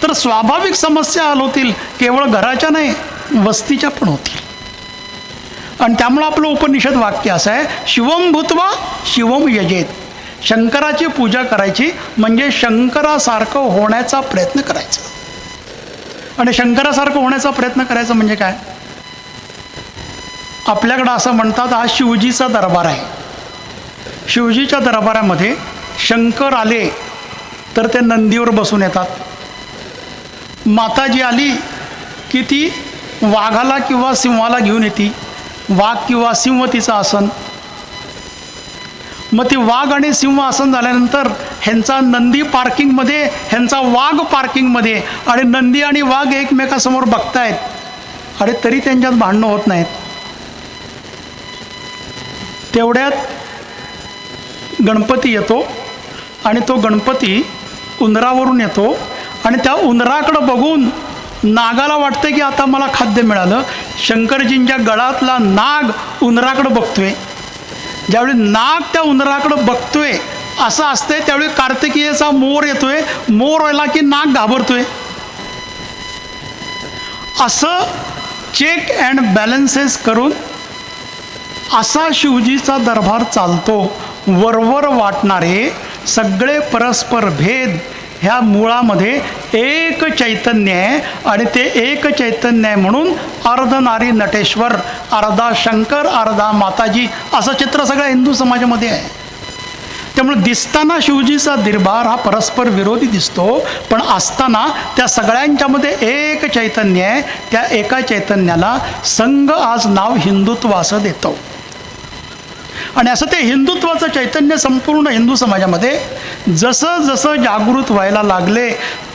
तर स्वाभाविक समस्या हल होतील. केवळ घराच्या नाही वस्तीच्या पण होतील. आणि त्यामुळं आपलं उपनिषद वाक्य असं आहे, शिवम भूत्वा शिवम यजेत. शंकराची पूजा करायची म्हणजे शंकरासारखं होण्याचा प्रयत्न करायचा. आणि शंकरासारखं होण्याचा प्रयत्न करायचा म्हणजे काय? आपल्याकडं असं म्हणतात हा शिवजीचा दरबार आहे. शिवजीच्या दरबारामध्ये शंकर आले तर ते नंदीवर बसून येतात. माताजी आली की ती वाघाला किंवा सिंहाला घेऊन येते. वाघ किंवा सिंह तिचं आसन. मग ती वाघ आणि सिंह आसन झाल्यानंतर ह्यांचा नंदी पार्किंगमध्ये, ह्यांचा वाघ पार्किंगमध्ये, आणि नंदी आणि वाघ एकमेकासमोर बघतायत. अरे तरी त्यांच्यात भांडणं होत नाहीत. तेवढ्यात गणपती येतो आणि तो गणपती उंदरावरून येतो आणि त्या उंदराकडं बघून नागाला वाटतं की आता मला खाद्य मिळालं. शंकरजींच्या गळातला नाग उंदराकडं बघतोय. ज्यावेळी नाग त्या उंदराकडं बघतोय असं असतंय त्यावेळी कार्तिकेयचा मोर येतोय. मोर आला की नाग घाबरतोय. असं चेक अँड बॅलन्सेस करून असा शिवजीचा दरबार चालतो. वरवर वाटणारे सगळे परस्पर भेद ह्या मुळामध्ये एक चैतन्य आहे आणि ते एक चैतन्य आहे म्हणून अर्ध नारी नटेश्वर, अर्धा शंकर, अर्धा माताजी असं चित्र सगळ्या हिंदू समाजामध्ये आहे. त्यामुळे दिसताना शिवजीचा दरबार हा परस्पर विरोधी दिसतो, पण असताना त्या सगळ्यांच्यामध्ये एक चैतन्य आहे. त्या एका चैतन्याला संघ आज नाव हिंदुत्व असं देतो. आणि असं ते हिंदुत्वाचं चैतन्य संपूर्ण हिंदू समाजामध्ये जसं जसं जागृत व्हायला लागले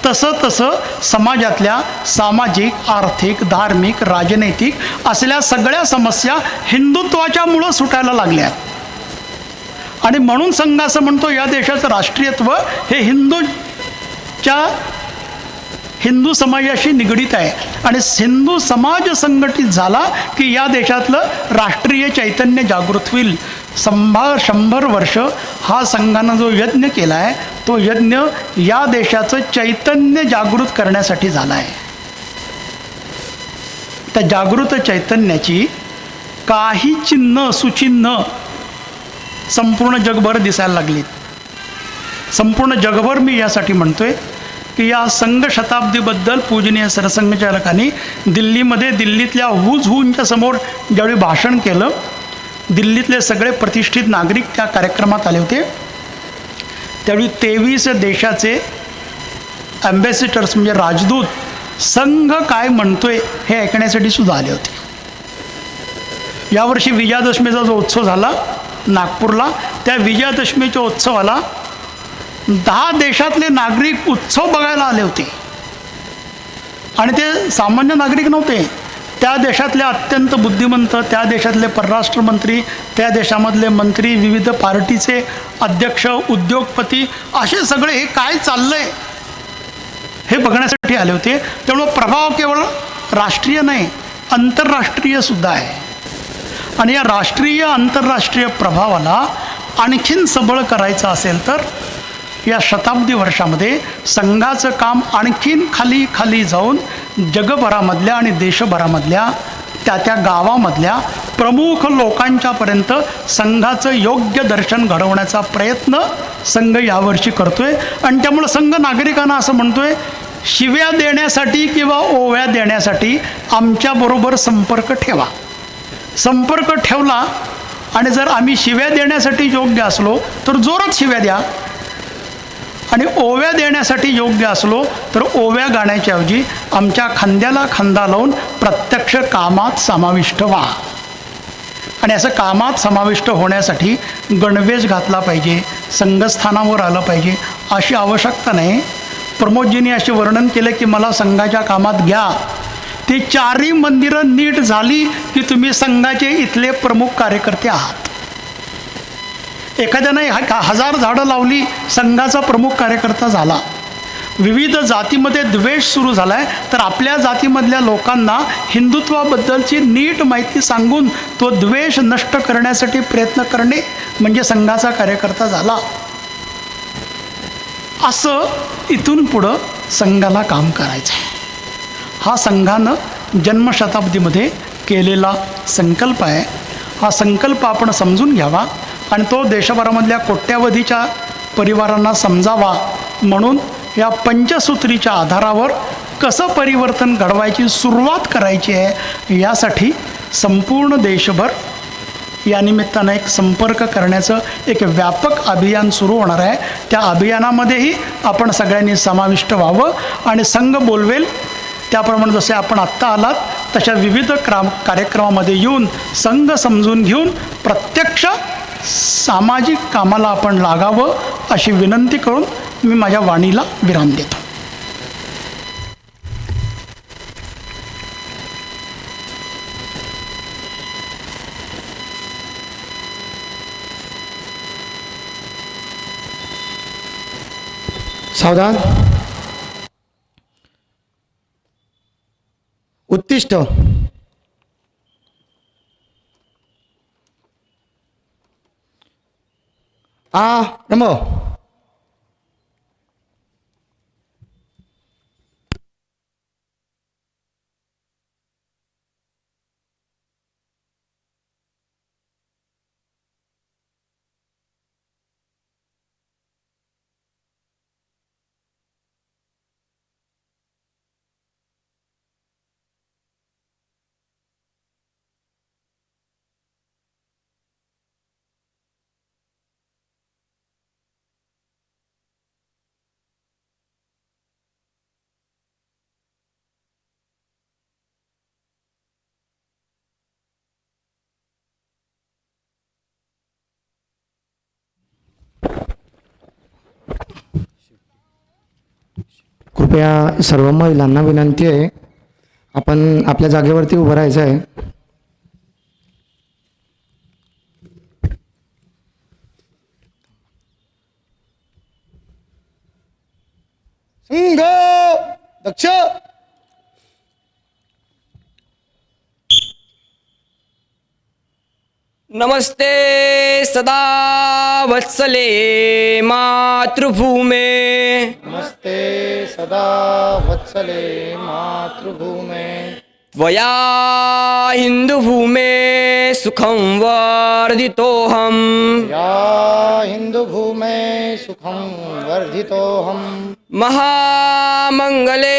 तसं तसं समाजातल्या सामाजिक, आर्थिक, धार्मिक, राजनैतिक असल्या सगळ्या समस्या हिंदुत्वाच्यामुळं सुटायला लागल्या. आणि म्हणून संघ असं म्हणतो या देशाचं राष्ट्रीयत्व हे हिंदू समाजाशी निगडीत आहे. आणि हिंदू समाज संघटित झाला की या देशातलं राष्ट्रीय चैतन्य जागृत होईल. 100 वर्ष हा संघानं जो यज्ञ केला आहे तो यज्ञ या देशाचं चैतन्य जागृत करण्यासाठी झाला आहे. त्या जागृत चैतन्याची काही चिन्ह सुचिन्ह संपूर्ण जगभर दिसायला लागलीत. संपूर्ण जगभर मी यासाठी म्हणतोय की या संघ शताब्दीबद्दल पूजनीय सरसंघचालकांनी दिल्लीतल्या हुजहूंच्या समोर ज्यावेळी भाषण केलं, दिल्लीतले सगळे प्रतिष्ठित नागरिक त्या कार्यक्रमात आले होते. त्यावेळी 23 देशाचे ॲम्बॅसिडर्स म्हणजे राजदूत संघ काय म्हणतोय हे ऐकण्यासाठी सुद्धा आले होते. यावर्षी विजयादशमीचा जो उत्सव झाला नागपूरला, त्या विजयादशमीच्या उत्सवाला 10 देशातले नागरिक उत्सव बघायला आले होते. आणि ते सामान्य नागरिक नव्हते, त्या देशातले अत्यंत बुद्धिमंत, त्या देशातले परराष्ट्र मंत्री, त्या देशामधले मंत्री, विविध पार्टीचे अध्यक्ष, उद्योगपती असे सगळे हे काय चाललंय हे बघण्यासाठी आले होते. त्यामुळं प्रभाव केवळ राष्ट्रीय नाही, आंतरराष्ट्रीय सुद्धा आहे. आणि या राष्ट्रीय आंतरराष्ट्रीय प्रभावाला आणखीन सबळ करायचं असेल तर या शताब्दी वर्षामध्ये संघाचं काम आणखीन खाली खाली जाऊन जगभरामधल्या आणि देशभरामधल्या त्या गावामधल्या प्रमुख लोकांच्यापर्यंत संघाचं योग्य दर्शन घडवण्याचा प्रयत्न संघ यावर्षी करतोय. आणि त्यामुळं संघ नागरिकांना असं म्हणतोय, शिव्या देण्यासाठी किंवा ओव्या देण्यासाठी आमच्याबरोबर संपर्क ठेवा. संपर्क ठेवला आणि जर आम्ही शिव्या देण्यासाठी योग्य असलो तर जोरात शिव्या द्या, आणि ओव्या देण्यासाठी योग्य असलो तर ओव्या गाण्याच्या ऐवजी आमच्या खांद्याला खांदा लावून प्रत्यक्ष कामात समाविष्ट व्हा. आणि असं कामात समाविष्ट होण्यासाठी गणवेश घातला पाहिजे, संघस्थानावर आलं पाहिजे अशी आवश्यकता नाही. प्रमोदजींनी असे वर्णन केलं की मला संघाच्या कामात घ्या. ती 4ही मंदिरं नीट झाली की तुम्ही संघाचे इथले प्रमुख कार्यकर्ते आहात. एखाद्याने 1000 झाडं लावली, संघाचा प्रमुख कार्यकर्ता झाला. विविध जातीमध्ये द्वेष सुरू झाला आहे, तर आपल्या जातीमधल्या लोकांना हिंदुत्वाबद्दलची नीट माहिती सांगून तो द्वेष नष्ट करण्यासाठी प्रयत्न करणे म्हणजे संघाचा कार्यकर्ता झाला. असं इथून पुढं संघाला काम करायचं आहे. हा संघानं जन्मशताब्दीमध्ये केलेला संकल्प आहे. हा संकल्प आपण समजून घ्यावा आणि तो देशभरामधल्या कोट्यावधीच्या परिवारांना समजावा. म्हणून या पंचसूत्रीच्या आधारावर कसं परिवर्तन घडवायची सुरुवात करायची आहे यासाठी संपूर्ण देशभर या निमित्तानं एक संपर्क करण्याचं एक व्यापक अभियान सुरू होणार आहे. त्या अभियानामध्येही आपण सगळ्यांनी समाविष्ट व्हावं आणि संघ बोलवेल त्याप्रमाणे जसे आपण आत्ता आलात तशा विविध कार्यक्रमामध्ये येऊन संघ समजून घेऊन प्रत्यक्ष सामाजिक कामाला आपण लागावं अशी विनंती करून मी माझ्या वाणीला विराम देतो. सावधान, उत्तिष्ठ. नमो. कृपया सर्व महिलांना विनंती आहे, आपण आपल्या जागेवरती उभं राहायचं आहे. संघ दक्ष. नमस्ते सदा वत्सले मातृभूमे. नमस्ते सदा वत्सले मातृभूमे. त्वया हिंदुभूमे सुखं वर्धितोऽहम्. या हिंदुभूमे सुखं वर्धितोऽहम्. महामंगले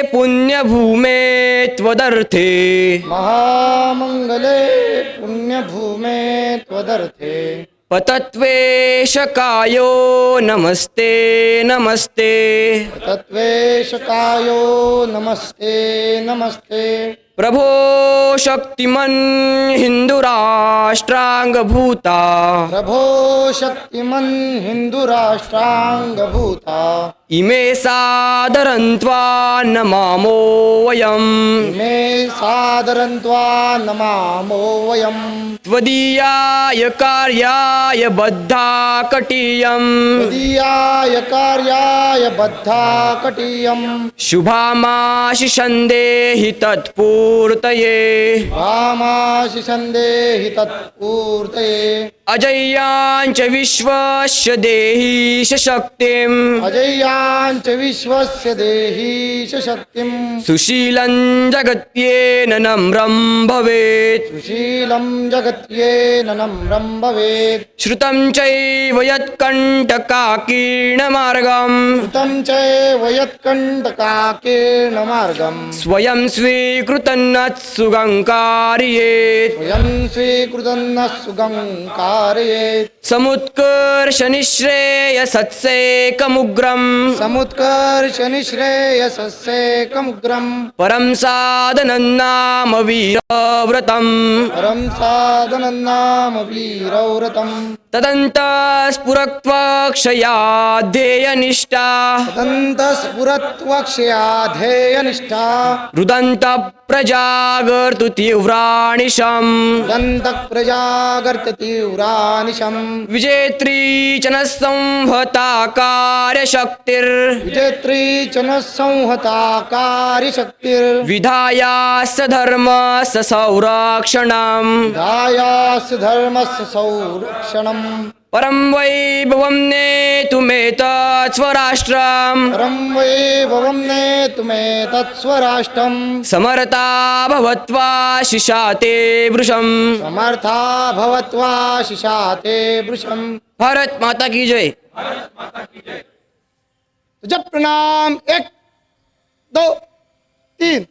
पुण्यभूमे त्वदर्थे. महामंगले पुण्यभूमे त्वदर्थे. पतत्वेशकायो नमस्ते नमस्ते. तत्वेशकायो नमस्ते नमस्ते. प्रभो शक्तिमन् हिंदुराष्ट्रांगभूता. प्रभो शक्तिमन् हिंदुराष्ट्रांगभूता. इमे सादरन्त्वा नमामो वयम्. इमे सादरन्त्वा नमामो वयम्. त्वदीयाय कार्याय बद्धा कटीयम्. त्वदीयाय कार्याय बद्धा कटीयम्. शुभामाशिषन्देहि तत्पूर्तये. वामाशिषन्देहि तत्पूर्तये. अजय्याञ्च विश्वस्य देहि शक्तिम्. अजय्याञ्च विश्वस्य देहि शक्तिम्. सुशीलं जगत्येन नम्रं भवेत्. सुशीलं जगत्येन नम्रं भवेत्. श्रुतं चैव यत्कण्टकाकीर्णमार्गम्. तं चैव यत्कण्टकाकेन मार्गम्. स्वयं स्वीकृतन्नत्सुगङ्कार्येत्. स्वयं स्वीकृतन्न सुगङ्कारयेत्. समुत्कर्ष निःश्रेयसत्सेकमुग्रम्. समुत्कर्ष निःश्रेयसस्येकमुग्रम्. परं साधनं नाम वीरव्रतम्. परं साधनं नाम वीरव्रतम्. तदन्तस्फुरत्वक्षयाध्येयनिष्ठा. तदन्तस्फुरत्वक्षया ध्येयनिष्ठा. रुदन्तप्रजागर्तु तीव्राणिशम्. दन्तप्रजागर्ततीव्रानिशम्. विजेत्री च न संहता कार्यशक्तिर्. विजेत्री च न संहता कार्यशक्तिर्. विधायास्य धर्मस्य संरक्षणम्. दायास्य धर्मस्य संरक्षणम्. परं वैभवं नेतुमेतत् स्वराष्ट्रम्. परं वैभवं नेतुमेतत् स्वराष्ट्रम्. समर्था भवत्वा शिशाते वृषम्. समर्था भवत्वा शिशाते वृषम्. भारत माता की जय. तुझे प्रणाम. 1 2 3.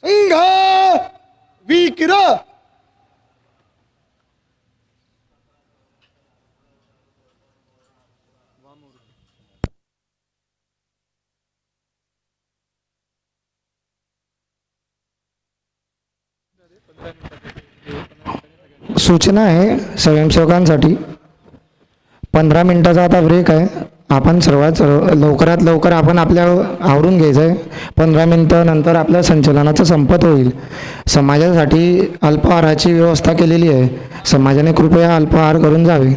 संघ विकिर. सूचना आहे स्वयंसेवकांसाठी, 15 मिनिटाचा आता ब्रेक आहे. आपण लवकरात लवकर आपण आपल्या आवरून घ्यायचं आहे. 15 मिनटं नंतर आपल्या संचलनाचं संपत होईल. समाजासाठी अल्पाहाराची व्यवस्था केलेली आहे. समाजाने कृपया अल्पाहार करून जावे.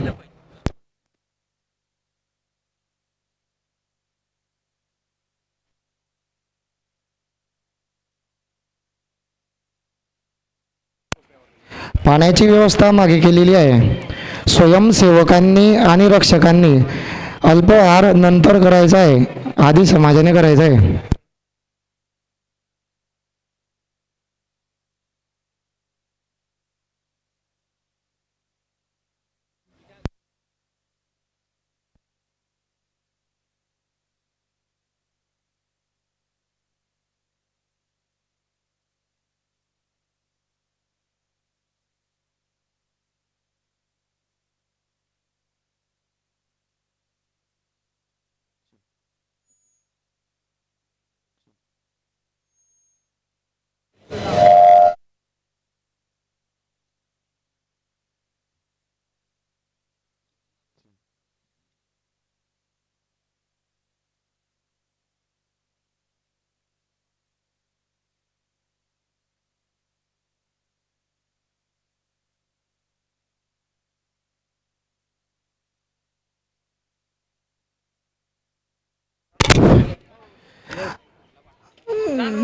पाण्याची व्यवस्था मागे केलेली आहे. स्वयंसेवकांनी आणि रक्षकांनी अल्पाहार नंतर करायचा आहे, आधी समाजाने करायचा आहे.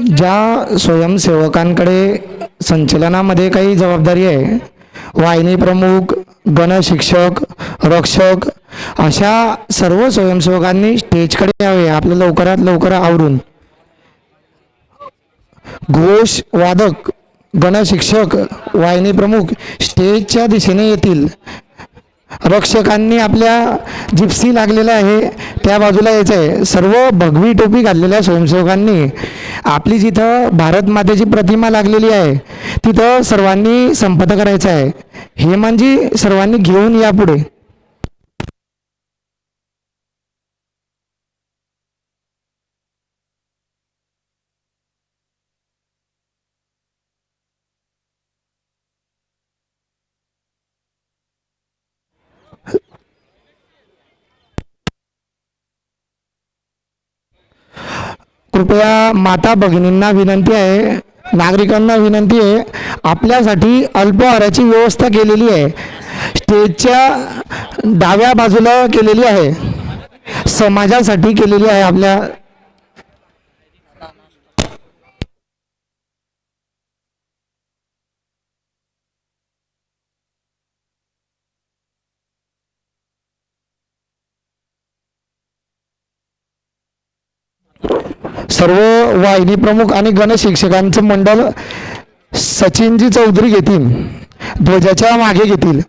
ज्या स्वयंसेवकांकडे संचलनामध्ये काही जबाबदारी आहे, वाहिनी प्रमुख, गणशिक्षक, रक्षक, अशा सर्व स्वयंसेवकांनी स्टेजकडे यावे. आपलं लवकरात लवकर आवरून. घोष वादक, गणशिक्षक, वाहिनी प्रमुख स्टेजच्या दिशेने येतील. रक्षकांनी आपल्या जिप्सी लागलेल्या आहे त्या बाजूला यायचं आहे. सर्व भगवी टोपी घातलेल्या स्वयंसेवकांनी आपली जिथं भारत मातेची प्रतिमा लागलेली आहे तिथं सर्वांनी संपत करायचं आहे. हे म्हणजे सर्वांनी घेऊन या पुढे. कृपया माता भगिनींना विनंती आहे, नागरिकांना विनंती आहे, आपल्यासाठी अल्पाहाराची व्यवस्था केलेली आहे. स्टेजच्या डाव्या बाजूला केलेली आहे, समाजासाठी केलेली आहे. आपल्या सर्व वाहिनी प्रमुख आणि गणशिक्षकांचं मंडळ सचिनजी चौधरी घेतील, ध्वजाच्या मागे घेतील.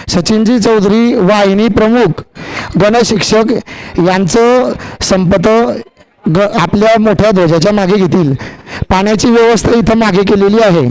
सचिनजी चौधरी वाहिनी प्रमुख, गणशिक्षक यांचं संपत आपल्या मोठ्या ध्वजाच्या मागे घेतील. पाण्याची व्यवस्था इथं मागे केलेली आहे.